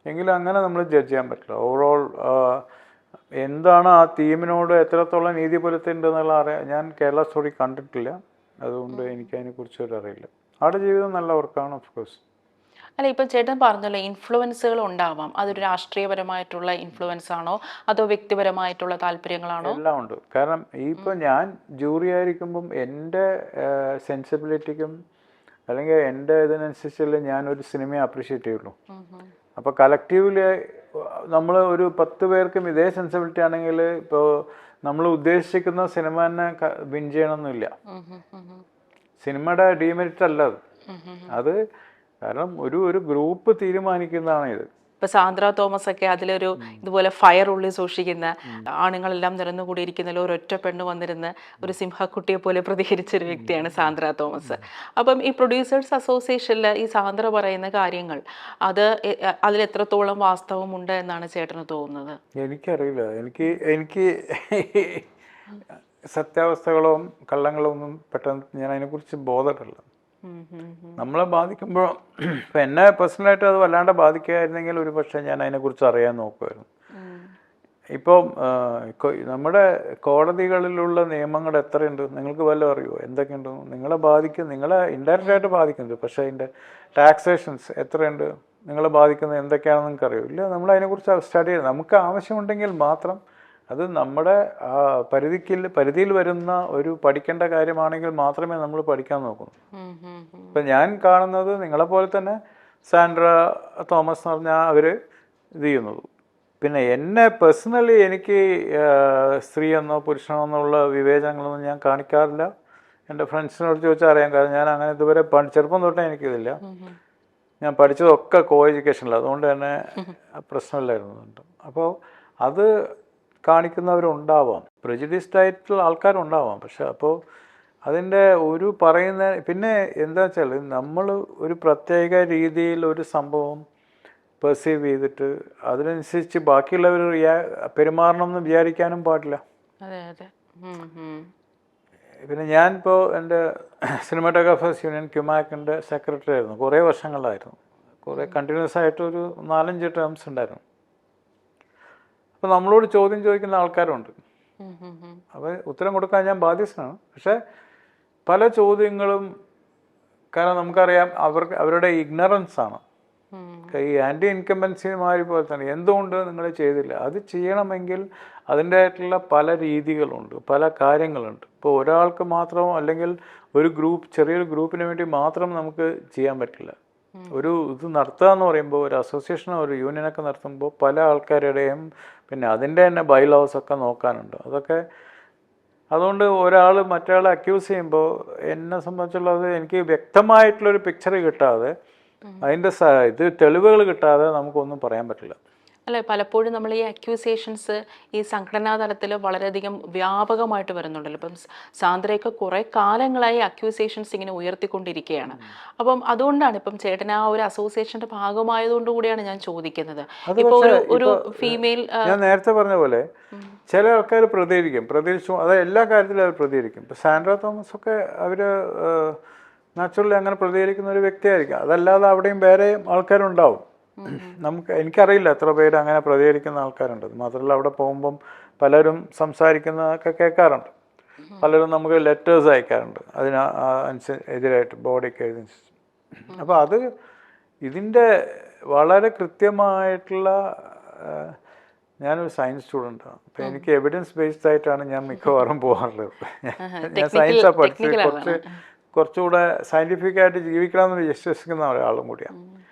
A: എങ്കിലും അങ്ങനെ നമ്മൾ ജഡ്ജ് ചെയ്യാൻ പറ്റില്ല. ഓവറോൾ എന്താണ് ആ തീമിനോട് എത്രത്തോളം നീതി പുലർത്തുന്നുണ്ടെന്നുള്ള ഞാൻ കേരള സ്റ്റോറി കണ്ടിട്ടില്ല. അതുകൊണ്ട് എനിക്ക് അതിനെക്കുറിച്ചൊരു അറിയില്ല. ആടുജീവിതം നല്ല വർക്കാണ് ഓഫ് കോഴ്സ്.
B: അല്ല, ഇപ്പം ചേട്ടൻ പറഞ്ഞല്ലോ ഇൻഫ്ലുവൻസുകൾ ഉണ്ടാവാം. അതൊരു രാഷ്ട്രീയപരമായിട്ടുള്ള ഇൻഫ്ലുവൻസ് ആണോ അതോ വ്യക്തിപരമായിട്ടുള്ള താല്പര്യങ്ങളാണോ?
A: എല്ലാം ഉണ്ട്. കാരണം ഇപ്പം ഞാൻ ജൂറി ആയിരിക്കുമ്പം എൻ്റെ സെൻസിബിലിറ്റിക്കും അല്ലെങ്കിൽ എൻ്റെ ഇതിനനുസരിച്ചല്ലേ ഞാനൊരു സിനിമയെ അപ്രീഷിയേറ്റ് ചെയ്യുള്ളൂ. അപ്പോൾ കളക്റ്റീവ്ലി നമ്മൾ ഒരു 10 പേർക്കും ഇതേ സെൻസിബിലിറ്റി ആണെങ്കിൽ ഇപ്പോൾ നമ്മൾ ഉദ്ദേശിക്കുന്ന സിനിമ തന്നെ വിൻ ചെയ്യണമെന്നില്ല. സിനിമയുടെ ഡീമെറിറ്റ് അല്ല അത്. അത് കാരണം ഒരു ഗ്രൂപ്പ് തീരുമാനിക്കുന്നതാണ് ഇത്.
B: ഇപ്പൊ സാന്ദ്ര തോമസ് ഒക്കെ അതിലൊരു ഇതുപോലെ ഫയർ ഉള്ളിൽ സൂക്ഷിക്കുന്ന, ആണുങ്ങളെല്ലാം നിരന്നുകൂടിയിരിക്കുന്നതിൽ ഒരൊറ്റ പെണ്ണ് വന്നിരുന്ന് ഒരു സിംഹക്കുട്ടിയെ പോലെ പ്രതികരിച്ചൊരു വ്യക്തിയാണ് സാന്ദ്ര തോമസ്. അപ്പം ഈ പ്രൊഡ്യൂസേഴ്സ് അസോസിയേഷനിൽ ഈ സാന്ദ്ര പറയുന്ന കാര്യങ്ങൾ അതിൽ എത്രത്തോളം വാസ്തവമുണ്ട് എന്നാണ് ചേട്ടന് തോന്നുന്നത്?
A: എനിക്കറിയില്ല. എനിക്ക് സത്യാവസ്ഥകളോ കള്ളങ്ങളോ ഒന്നും പെട്ടെന്ന് ഞാൻ അതിനെക്കുറിച്ച് ബോധമല്ല. നമ്മളെ ബാധിക്കുമ്പോൾ ഇപ്പം എന്നെ പേഴ്സണലായിട്ട് അത് വല്ലാണ്ട് ബാധിക്കുകയായിരുന്നെങ്കിൽ ഒരു പക്ഷേ ഞാൻ അതിനെക്കുറിച്ച് അറിയാൻ നോക്കുമായിരുന്നു. ഇപ്പം നമ്മുടെ കോടതികളിലുള്ള നിയമങ്ങൾ എത്രയുണ്ട് നിങ്ങൾക്ക് വല്ലതും അറിയുമോ? എന്തൊക്കെയുണ്ട് നിങ്ങളെ ബാധിക്കും? നിങ്ങളെ ഇൻഡയറക്റ്റായിട്ട് ബാധിക്കുന്നുണ്ട്. പക്ഷേ അതിൻ്റെ ടാക്സേഷൻസ് എത്രയുണ്ട്, നിങ്ങളെ ബാധിക്കുന്നത് എന്തൊക്കെയാണെന്ന് നിങ്ങൾക്ക് അറിയോ? ഇല്ല. നമ്മൾ അതിനെക്കുറിച്ച് സ്റ്റഡി ചെയ്യണം. നമുക്ക് ആവശ്യമുണ്ടെങ്കിൽ മാത്രം അത് നമ്മുടെ പരിധിയിൽ വരുന്ന ഒരു പഠിക്കേണ്ട കാര്യമാണെങ്കിൽ മാത്രമേ നമ്മൾ പഠിക്കാൻ നോക്കുന്നു. ഇപ്പം ഞാൻ കാണുന്നത് നിങ്ങളെപ്പോലെ തന്നെ സാൻഡ്ര തോമസ് എന്ന് പറഞ്ഞാൽ അവർ ഇത് ചെയ്യുന്നത്. പിന്നെ എന്നെ പേഴ്സണലി എനിക്ക് സ്ത്രീ എന്നോ പുരുഷനോ എന്നുള്ള വിവേചനങ്ങളൊന്നും ഞാൻ കാണിക്കാറില്ല. എൻ്റെ ഫ്രണ്ട്സിനോട് ചോദിച്ചാൽ അറിയാം. കാരണം ഞാൻ അങ്ങനെ ഇതുവരെ ചെറുപ്പം തൊട്ടേ എനിക്കിതില്ല. ഞാൻ പഠിച്ചതൊക്കെ കോ എഡ്യൂക്കേഷനിൽ, അതുകൊണ്ട് തന്നെ പ്രശ്നമില്ലായിരുന്നു. അപ്പോൾ അത് കാണിക്കുന്നവരുണ്ടാവാം, പ്രെജുഡിസ്ഡ് ആയിട്ടുള്ള ആൾക്കാരുണ്ടാവാം. പക്ഷെ അപ്പോൾ അതിൻ്റെ ഒരു പറയുന്ന പിന്നെ എന്താ വെച്ചാൽ നമ്മൾ ഒരു പ്രത്യേക രീതിയിൽ ഒരു സംഭവം പെർസീവ് ചെയ്തിട്ട് അതിനനുസരിച്ച് ബാക്കിയുള്ളവർ പെരുമാറണം എന്ന് വിചാരിക്കാനും പാടില്ല. പിന്നെ ഞാനിപ്പോൾ എൻ്റെ സിനിമാറ്റോഗ്രാഫേഴ്സ് യൂണിയൻ ക്യുമാക്കിൻ്റെ സെക്രട്ടറി ആയിരുന്നു കുറേ വർഷങ്ങളായിരുന്നു. കുറേ കണ്ടിന്യൂസ് ആയിട്ട് ഒരു 4-5 ടേംസ് ഉണ്ടായിരുന്നു. അപ്പോൾ നമ്മളോട് ചോദ്യം ചോദിക്കുന്ന ആൾക്കാരുണ്ട്. അപ്പോൾ ഉത്തരം കൊടുക്കാൻ ഞാൻ ബാധ്യസ്ഥനാണ്. പക്ഷേ പല ചോദ്യങ്ങളും കാരണം നമുക്കറിയാം അവരുടെ ഇഗ്നറൻസ് ആണ്. ഈ ആൻറ്റി ഇൻകംബൻസിമാർ പോലെ തന്നെ എന്തുകൊണ്ട് നിങ്ങൾ ചെയ്തില്ല? അത് ചെയ്യണമെങ്കിൽ അതിൻ്റെ ആയിട്ടുള്ള പല രീതികളുണ്ട്, പല കാര്യങ്ങളുണ്ട്. ഇപ്പോൾ ഒരാൾക്ക് മാത്രമോ അല്ലെങ്കിൽ ചെറിയൊരു ഗ്രൂപ്പിന് വേണ്ടി മാത്രം നമുക്ക് ചെയ്യാൻ പറ്റില്ല. ഒരു ഇത് നടത്തുക എന്ന് പറയുമ്പോൾ ഒരു അസോസിയേഷനോ ഒരു യൂണിയനൊക്കെ നടത്തുമ്പോൾ പല ആൾക്കാരുടെയും പിന്നെ അതിൻ്റെ തന്നെ ബൈലോസ് ഒക്കെ നോക്കാനുണ്ട്. അതുകൊണ്ട് ഒരാൾ മറ്റൊരാളെ അക്യൂസ് ചെയ്യുമ്പോൾ എന്നെ സംബന്ധിച്ചുള്ളത് എനിക്ക് വ്യക്തമായിട്ടുള്ളൊരു പിക്ചർ കിട്ടാതെ അതിൻ്റെ തെളിവുകൾ കിട്ടാതെ നമുക്കൊന്നും പറയാൻ പറ്റില്ല.
B: അല്ലെ, പലപ്പോഴും നമ്മൾ ഈ അക്യൂസേഷൻസ് ഈ സംഘടനാ തലത്തിൽ വളരെയധികം വ്യാപകമായിട്ട് വരുന്നുണ്ടല്ലോ. ഇപ്പം സാന്ദ്രയൊക്കെ കുറേ കാലങ്ങളായി അക്യൂസേഷൻസ് ഇങ്ങനെ ഉയർത്തിക്കൊണ്ടിരിക്കുകയാണ്. അപ്പം അതുകൊണ്ടാണ് ഇപ്പം ചേട്ടൻ ആ ഒരു അസോസിയേഷന്റെ ഭാഗമായതുകൊണ്ട് കൂടിയാണ് ഞാൻ ചോദിക്കുന്നത്. ഇപ്പോൾ ഒരു ഫീമെയിൽ,
A: ഞാൻ നേരത്തെ പറഞ്ഞ പോലെ ചില ആൾക്കാർ പ്രതികരിച്ചു, അത് എല്ലാ കാര്യത്തിലും അവർ പ്രതികരിക്കും. ഇപ്പം സാൻഡ്ര തോമസ് ഒക്കെ അവർ നാച്ചുറലി അങ്ങനെ പ്രതികരിക്കുന്ന ഒരു വ്യക്തിയായിരിക്കും. അതല്ലാതെ അവിടെയും വേറെ ആൾക്കാരുണ്ടാവും. എനിക്കറിയില്ല എത്ര പേര് അങ്ങനെ പ്രതികരിക്കുന്ന ആൾക്കാരുണ്ട്. മാത്രമല്ല അവിടെ പോകുമ്പം പലരും സംസാരിക്കുന്നതൊക്കെ കേൾക്കാറുണ്ട്. പലരും നമുക്ക് ലെറ്റേഴ്സ് അയക്കാറുണ്ട് എതിരായിട്ട് ബോഡിക്ക് എഴുതി. അപ്പോൾ ഇതിൻ്റെ വളരെ കൃത്യമായിട്ടുള്ള ഞാനൊരു സയൻസ് സ്റ്റുഡൻ്റാണ്. അപ്പോൾ എനിക്ക് എവിഡൻസ് ബേസ്ഡ് ആയിട്ടാണ് ഞാൻ മിക്കവാറും പോകാറുള്ളത്. ഞാൻ സയൻസാണ് പഠിച്ചത്. കുറച്ചുകൂടെ സയൻറ്റിഫിക്കായിട്ട് ജീവിക്കണമെന്ന് വിശ്വസിക്കുന്ന ഒരാളും കൂടിയാണ്.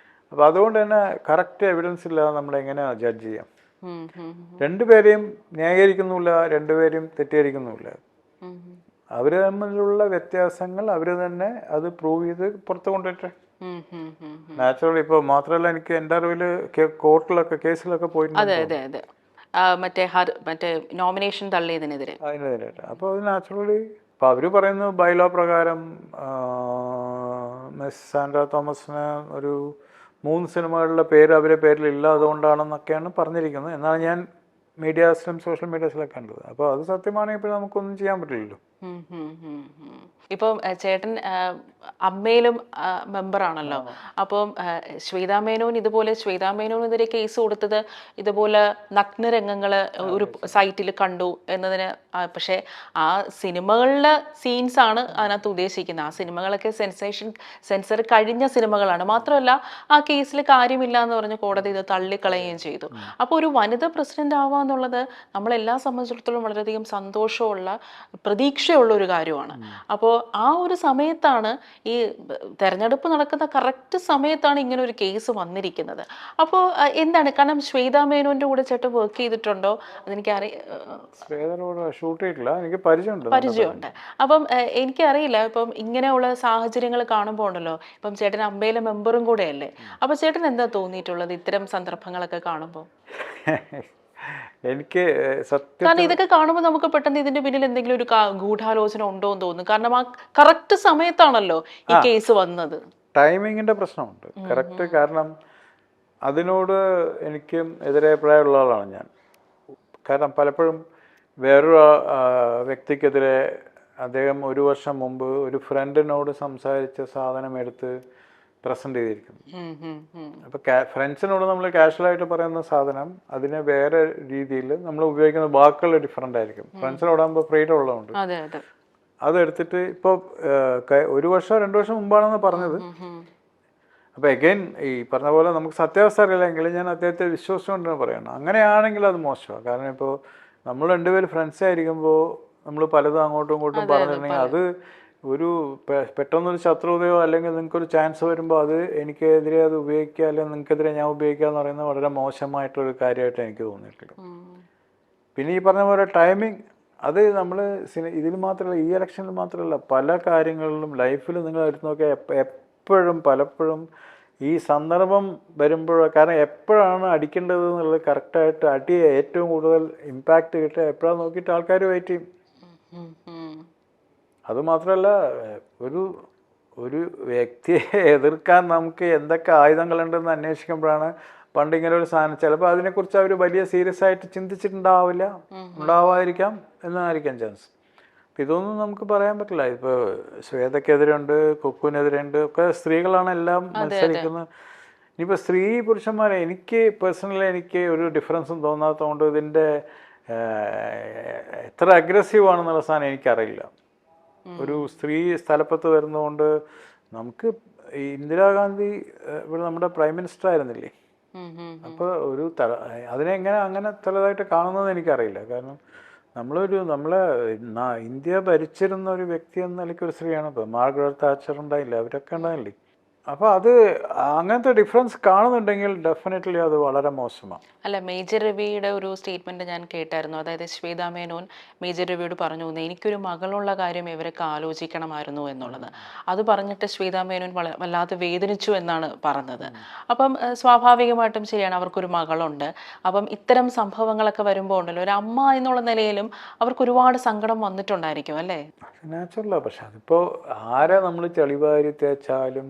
A: അപ്പോൾ അതുകൊണ്ട് തന്നെ കറക്റ്റ് എവിഡൻസ് ഇല്ലാതെ നമ്മളെങ്ങനെയാണ് ജഡ്ജ് ചെയ്യാം? രണ്ടുപേരെയും ന്യായീകരിക്കുന്നുമില്ല, രണ്ടുപേരെയും തെറ്റീകരിക്കുന്നുമില്ല. അവർ തമ്മിലുള്ള വ്യത്യാസങ്ങൾ അവർ തന്നെ അത് പ്രൂവ് ചെയ്ത് പുറത്ത് കൊണ്ടുവരട്ടെ. നാച്ചുറലി ഇപ്പോൾ മാത്രമല്ല എനിക്ക് എൻ്റെ അറിവിൽ കോർട്ടിലൊക്കെ കേസിലൊക്കെ പോയിട്ടുണ്ട്
B: മറ്റേ നോമിനേഷൻ തള്ളിയതിനെതിരെ.
A: അപ്പോൾ അത് നാച്ചുറലി അപ്പോൾ അവർ പറയുന്നു ബൈലോ പ്രകാരം മിസ് സാൻഡ്ര തോമസിന് ഒരു 3 സിനിമകളുടെ പേര് അവരുടെ പേരിലില്ല, അതുകൊണ്ടാണെന്നൊക്കെയാണ് പറഞ്ഞിരിക്കുന്നത്. എന്നാണ് ഞാൻ മീഡിയാസിലും സോഷ്യൽ മീഡിയാസിലൊക്കെ കണ്ടത്. അപ്പോൾ അത് സത്യമാണെങ്കിൽ ഇപ്പോൾ നമുക്കൊന്നും ചെയ്യാൻ പറ്റില്ലല്ലോ.
B: ഇപ്പം ചേട്ടൻ അമ്മയിലും മെമ്പറാണല്ലോ. അപ്പം ശ്വേതാ മേനോൻ ശ്വേതാമേനോനെതിരെ കേസ് കൊടുത്തത് ഇതുപോലെ നഗ്നരംഗങ്ങൾ ഒരു സൈറ്റിൽ കണ്ടു എന്നതിന്. പക്ഷേ ആ സിനിമകളിലെ സീൻസാണ് അതിനകത്ത് ഉദ്ദേശിക്കുന്നത്. ആ സിനിമകളൊക്കെ സെൻസർ കഴിഞ്ഞ സിനിമകളാണ്. മാത്രമല്ല ആ കേസിൽ കാര്യമില്ല എന്ന് പറഞ്ഞ് കോടതി ഇത് തള്ളിക്കളയുകയും ചെയ്തു. അപ്പോൾ ഒരു വനിത പ്രസിഡന്റ് ആവുക എന്നുള്ളത് നമ്മളെല്ലാം സംബന്ധിച്ചിടത്തോളം വളരെയധികം സന്തോഷമുള്ള പ്രതീക്ഷ സംശയമുള്ള ഒരു കാര്യമാണ്. അപ്പോൾ ആ ഒരു സമയത്താണ് ഈ തെരഞ്ഞെടുപ്പ് നടക്കുന്ന കറക്റ്റ് സമയത്താണ് ഇങ്ങനെ ഒരു കേസ് വന്നിരിക്കുന്നത്. അപ്പോൾ എന്താണ്, കാരണം ശ്വേതാ മേനോന്റെ കൂടെ ചേട്ടൻ വർക്ക് ചെയ്തിട്ടുണ്ടോ? അതെനിക്ക്
A: ഷൂട്ട് ചെയ്തിട്ടില്ല, എനിക്ക് പരിചയമുണ്ട്.
B: അപ്പം എനിക്കറിയില്ല, ഇപ്പം ഇങ്ങനെയുള്ള സാഹചര്യങ്ങൾ കാണുമ്പോൾ ഉണ്ടല്ലോ, ഇപ്പം ചേട്ടൻ അമ്പയിലെ മെമ്പറും കൂടെ അല്ലേ, അപ്പൊ ചേട്ടൻ എന്താ തോന്നിയിട്ടുള്ളത് ഇത്തരം സന്ദർഭങ്ങളൊക്കെ കാണുമ്പോൾ?
A: എനിക്ക് സത്യം,
B: കാരണം ഇതൊക്കെ കാണുമ്പോൾ നമുക്ക് പെട്ടെന്ന് ഇതിന്റെ പിന്നിൽ എന്തെങ്കിലും ഒരു ഗൂഢാലോചന ഉണ്ടോ എന്ന് തോന്നുന്നു. കാരണം ആ കറക്റ്റ് സമയത്താണല്ലോ ഈ കേസ് വന്നത്.
A: ടൈമിങ്ങിന്റെ പ്രശ്നമുണ്ട് കറക്റ്റ്. കാരണം അതിനോട് എനിക്കും എതിരഭിപ്രായമുള്ള ആളാണ് ഞാൻ. കാരണം പലപ്പോഴും വേറൊരു വ്യക്തിക്കെതിരെ അദ്ദേഹം 1 വർഷം മുമ്പ് ഒരു ഫ്രണ്ടിനോട് സംസാരിച്ച സാധനം എടുത്ത് പ്രസന്റ് ചെയ്തിരിക്കുന്നു. അപ്പൊ ഫ്രണ്ട്സിനോട് നമ്മൾ കാഷ്വലായിട്ട് പറയുന്ന സാധനം അതിനെ വേറെ രീതിയിൽ നമ്മൾ ഉപയോഗിക്കുന്ന വാക്കുകൾ ഡിഫറെന്റ് ആയിരിക്കും. ഫ്രണ്ട്സിനോടാകുമ്പോൾ ഫ്രീഡം ഉള്ളതുകൊണ്ട് അതെടുത്തിട്ട് ഇപ്പോൾ 1 വർഷം 2 വർഷം മുമ്പാണെന്ന് പറഞ്ഞത്. അപ്പൊ എഗെയിൻ ഈ പറഞ്ഞ പോലെ നമുക്ക് സത്യാവസ്ഥ അറിയില്ലെങ്കിൽ ഞാൻ അദ്ദേഹത്തെ വിശ്വസിച്ചുകൊണ്ടാണ് പറയണം. അങ്ങനെയാണെങ്കിൽ അത് മോശമാണ്. കാരണം ഇപ്പോൾ നമ്മൾ 2 പേര് ഫ്രണ്ട്സ് ആയിരിക്കുമ്പോൾ നമ്മൾ പലതും അങ്ങോട്ടും ഇങ്ങോട്ടും പറഞ്ഞിട്ടുണ്ടെങ്കിൽ അത് ഒരു പെട്ടെന്നൊരു ശത്രുതയോ അല്ലെങ്കിൽ നിങ്ങൾക്കൊരു ചാൻസ് വരുമ്പോൾ അത് എനിക്കെതിരെ അത് ഉപയോഗിക്കുക അല്ലെങ്കിൽ നിങ്ങൾക്കെതിരെ ഞാൻ ഉപയോഗിക്കുക എന്ന് പറയുന്നത് വളരെ മോശമായിട്ടൊരു കാര്യമായിട്ട് എനിക്ക് തോന്നിയിട്ടുണ്ട്. പിന്നെ ഈ പറഞ്ഞ പോലെ ടൈമിങ് അത് നമ്മൾ ഇതിൽ മാത്രമല്ല, ഈ ഇലക്ഷനിൽ മാത്രമല്ല, പല കാര്യങ്ങളിലും ലൈഫിൽ നിങ്ങൾ എടുത്ത് നോക്കിയാൽ പലപ്പോഴും ഈ സന്ദർഭം വരുമ്പോഴോ, കാരണം എപ്പോഴാണ് അടിക്കേണ്ടത് എന്നുള്ളത് കറക്റ്റായിട്ട് അടി ഏറ്റവും കൂടുതൽ ഇമ്പാക്റ്റ് കിട്ടുക എപ്പോഴാണ് നോക്കിയിട്ട് ആൾക്കാർ വെയിറ്റ് ചെയ്യും. അതുമാത്രമല്ല, ഒരു വ്യക്തിയെ എതിർക്കാൻ നമുക്ക് എന്തൊക്കെ ആയുധങ്ങളുണ്ടെന്ന് അന്വേഷിക്കുമ്പോഴാണ് പണ്ട് ഇങ്ങനെ ഒരു സാധനം, ചിലപ്പോൾ അതിനെക്കുറിച്ച് അവർ വലിയ സീരിയസ് ആയിട്ട് ഉണ്ടാവാതിരിക്കാം എന്നായിരിക്കാം ചാൻസ്. അപ്പം ഇതൊന്നും നമുക്ക് പറയാൻ പറ്റില്ല. ഇപ്പോൾ ശ്വേതക്കെതിരുണ്ട്, കുക്കുവിനെതിരുണ്ട്, ഒക്കെ സ്ത്രീകളാണ് എല്ലാം മത്സരിക്കുന്നത്. ഇനിയിപ്പോൾ സ്ത്രീ പുരുഷന്മാരെ എനിക്ക് പേഴ്സണലി എനിക്ക് ഒരു ഡിഫറൻസും തോന്നാത്തതുകൊണ്ട് ഇതിൻ്റെ എത്ര അഗ്രസീവ് ആണെന്നുള്ള സാധനം എനിക്കറിയില്ല. ഒരു സ്ത്രീ സ്ഥലപ്പത്ത് വരുന്നതുകൊണ്ട് നമുക്ക് ഇന്ദിരാഗാന്ധി ഇവിടെ നമ്മുടെ പ്രൈം മിനിസ്റ്റർ ആയിരുന്നില്ലേ, അപ്പോൾ അതിനെങ്ങനെ അങ്ങനെ തലതായിട്ട് കാണുന്നത് എനിക്കറിയില്ല. കാരണം നമ്മളെ ഇന്ത്യ ഭരിച്ചിരുന്ന ഒരു വ്യക്തി എന്ന നിലയ്ക്ക് ഒരു സ്ത്രീയാണ്. ഇപ്പോൾ മാർഗരറ്റ് താച്ചർ ഉണ്ടായില്ല, അവരൊക്കെ ഉണ്ടായില്ലേ. അപ്പോൾ അത് അങ്ങനത്തെ ഡിഫറൻസ് കാണുന്നുണ്ടെങ്കിൽ ഡെഫിനറ്റ്ലി അത് വളരെ മോശമാണ്.
B: അല്ല, മേജർ രവിയുടെ ഒരു സ്റ്റേറ്റ്മെന്റ് ഞാൻ കേട്ടായിരുന്നു. അതായത് ശ്വേതാ മേനോൻ മേജർ രവിയോട് പറഞ്ഞു, എനിക്കൊരു മകളുള്ള കാര്യം ഇവരൊക്കെ ആലോചിക്കണമായിരുന്നു എന്നുള്ളത്. അത് പറഞ്ഞിട്ട് ശ്വേതാ മേനോൻ വല്ലാതെ വേദനിച്ചു എന്നാണ് പറഞ്ഞത്. അപ്പം സ്വാഭാവികമായിട്ടും ശരിയാണ്, അവർക്കൊരു മകളുണ്ട്. അപ്പം ഇത്തരം സംഭവങ്ങളൊക്കെ വരുമ്പോൾ ഉണ്ടല്ലോ, ഒരു അമ്മ എന്നുള്ള നിലയിലും അവർക്ക് ഒരുപാട് സങ്കടം വന്നിട്ടുണ്ടായിരിക്കും അല്ലേ?
A: നാച്ചുറലാണ്. പക്ഷെ അതിപ്പോ ആരെ നമ്മൾ ചെളിവാരി തേച്ചാലും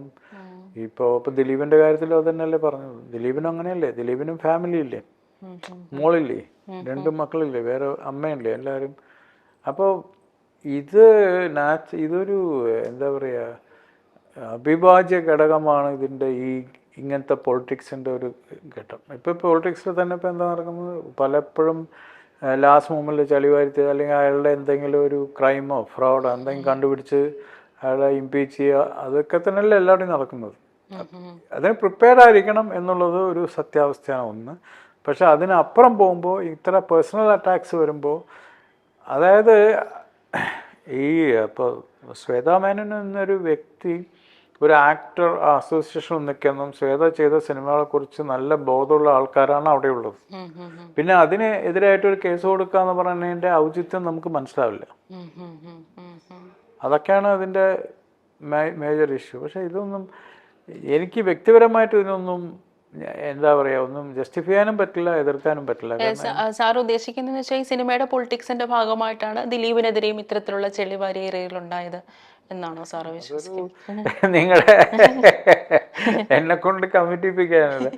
A: ഇപ്പൊ ദിലീപിന്റെ കാര്യത്തിൽ അത് തന്നെയല്ലേ പറഞ്ഞത്. ദിലീപിനും അങ്ങനെയല്ലേ, ദിലീപിനും ഫാമിലി ഇല്ലേ, മോളില്ലേ, 2 മക്കളില്ലേ, വേറെ അമ്മയില്ലേ, എല്ലാവരും. അപ്പോൾ ഇതൊരു എന്താ പറയുക, അവിഭാജ്യ ഘടകമാണ് ഇതിൻ്റെ ഇങ്ങനത്തെ പൊളിറ്റിക്സിൻ്റെ ഒരു ഘട്ടം. ഇപ്പോൾ പൊളിറ്റിക്സിൽ തന്നെ ഇപ്പോൾ എന്താ നടക്കുന്നത്, പലപ്പോഴും ലാസ്റ്റ് മൊമെന്റിൽ ചളിവാരുത്തുക അല്ലെങ്കിൽ അയാളുടെ എന്തെങ്കിലും ഒരു ക്രൈമോ ഫ്രോഡോ എന്തെങ്കിലും കണ്ടുപിടിച്ച് അയാളെ ഇംപീച്ച് ചെയ്യുക, അതൊക്കെ തന്നെയല്ലേ എല്ലാവരുടെയും നടക്കുന്നത്. അതിന് പ്രിപ്പയർഡ് ആയിരിക്കണം എന്നുള്ളത് ഒരു സത്യാവസ്ഥയാണ് ഒന്ന്. പക്ഷെ അതിനപ്പുറം പോകുമ്പോൾ ഇത്ര പേഴ്സണൽ അറ്റാക്സ് വരുമ്പോൾ, അതായത് ഇപ്പോൾ ശ്വേതാ മേനോൻ എന്നൊരു വ്യക്തി ഒരു ആക്ടർ അസോസിയേഷൻ നിൽക്കുന്നു, ശ്വേത ചെയ്ത സിനിമകളെക്കുറിച്ച് നല്ല ബോധമുള്ള ആൾക്കാരാണ് അവിടെ ഉള്ളത്. പിന്നെ അതിന് എതിരായിട്ടൊരു കേസ് കൊടുക്കുക എന്ന് പറയുന്നതിൻ്റെ ഔചിത്യം നമുക്ക് മനസ്സിലാവില്ല. അതൊക്കെയാണ് അതിൻ്റെ മേജർ ഇഷ്യൂ. പക്ഷെ ഇതൊന്നും എനിക്ക് വ്യക്തിപരമായിട്ട് ഇതിനൊന്നും എന്താ പറയുക, ഒന്നും ജസ്റ്റിഫൈ ചെയ്യാനും പറ്റില്ല, എതിർക്കാനും പറ്റില്ല.
B: സാർ ഉദ്ദേശിക്കുന്നതെന്ന് വെച്ചാൽ ഈ സിനിമയുടെ പൊളിറ്റിക്സിന്റെ ഭാഗമായിട്ടാണ് ദിലീപിനെതിരെയും ഇത്തരത്തിലുള്ള ചെളിവാരിയേറലുകൾ ഉണ്ടായത് എന്നാണോ സാറ് വിശ്വസിക്കുന്നത്?
A: നിങ്ങളെ എന്നെ കൊണ്ട് കമ്മിറ്റിപ്പിക്കാനല്ല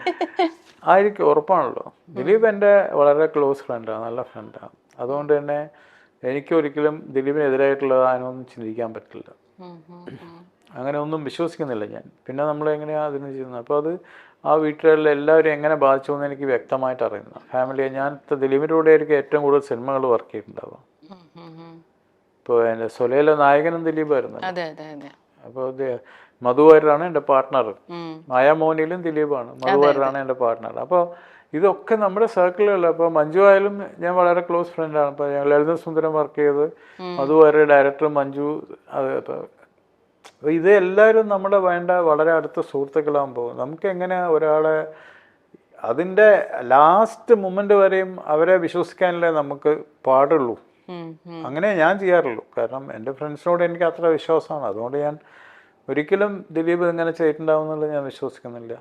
A: ആയിരിക്കും, ഉറപ്പാണല്ലോ. ദിലീപ് എൻ്റെ വളരെ ക്ലോസ് ഫ്രണ്ടാണ്, നല്ല ഫ്രണ്ടാണ്. അതുകൊണ്ട് തന്നെ എനിക്ക് ഒരിക്കലും ദിലീപിനെതിരായിട്ടുള്ള അതിനൊന്നും ചിന്തിക്കാൻ പറ്റില്ല. അങ്ങനെ ഒന്നും വിശ്വസിക്കുന്നില്ല ഞാൻ. പിന്നെ നമ്മളെങ്ങനെയാണ് അതിന് ചെയ്യുന്നത്, അപ്പോൾ അത് ആ വീട്ടുകാരിൽ എല്ലാവരും എങ്ങനെ ബാധിച്ചു എന്ന് എനിക്ക് വ്യക്തമായിട്ട് അറിയുന്നു. ഫാമിലിയെ ഞാൻ ദിലീപിൻ്റെ കൂടെ ആയിരിക്കും ഏറ്റവും കൂടുതൽ സിനിമകൾ വർക്ക് ചെയ്തിട്ടുണ്ടാവുക. ഇപ്പോൾ എൻ്റെ സൊലയിലെ നായകനും ദിലീപായിരുന്നു. അപ്പോൾ മധുവാരാണ് എൻ്റെ പാർട്ട്ണർ. മായാമോനിയിലും ദിലീപാണ്, മധുവാരാണ് എൻ്റെ പാർട്ട്ണർ. അപ്പോൾ ഇതൊക്കെ നമ്മുടെ സർക്കിളുകളിൽ. അപ്പോൾ മഞ്ജു ആയാലും ഞാൻ വളരെ ക്ലോസ് ഫ്രണ്ടാണ്. ഇപ്പോൾ ഞങ്ങൾ ലളിത സുന്ദരം വർക്ക് ചെയ്ത് അതുവരെ ഡയറക്ടർ മഞ്ജു. അത് അപ്പോൾ ഇത് എല്ലാവരും നമ്മുടെ വളരെ അടുത്ത സുഹൃത്തുക്കളാകുമ്പോൾ നമുക്ക് എങ്ങനെ ഒരാളെ അതിൻ്റെ ലാസ്റ്റ് മൊമെൻ്റ് വരെയും അവരെ വിശ്വസിക്കാനല്ലേ നമുക്ക് പാടുള്ളൂ. അങ്ങനെ ഞാൻ ചെയ്യാറുള്ളൂ. കാരണം എൻ്റെ ഫ്രണ്ട്സിനോട് എനിക്ക് അത്ര വിശ്വാസമാണ്. അതുകൊണ്ട് ഞാൻ ഒരിക്കലും ദിലീപ് ഇങ്ങനെ ചെയ്തിട്ടുണ്ടാവും എന്നുള്ളത് ഞാൻ വിശ്വസിക്കുന്നില്ല.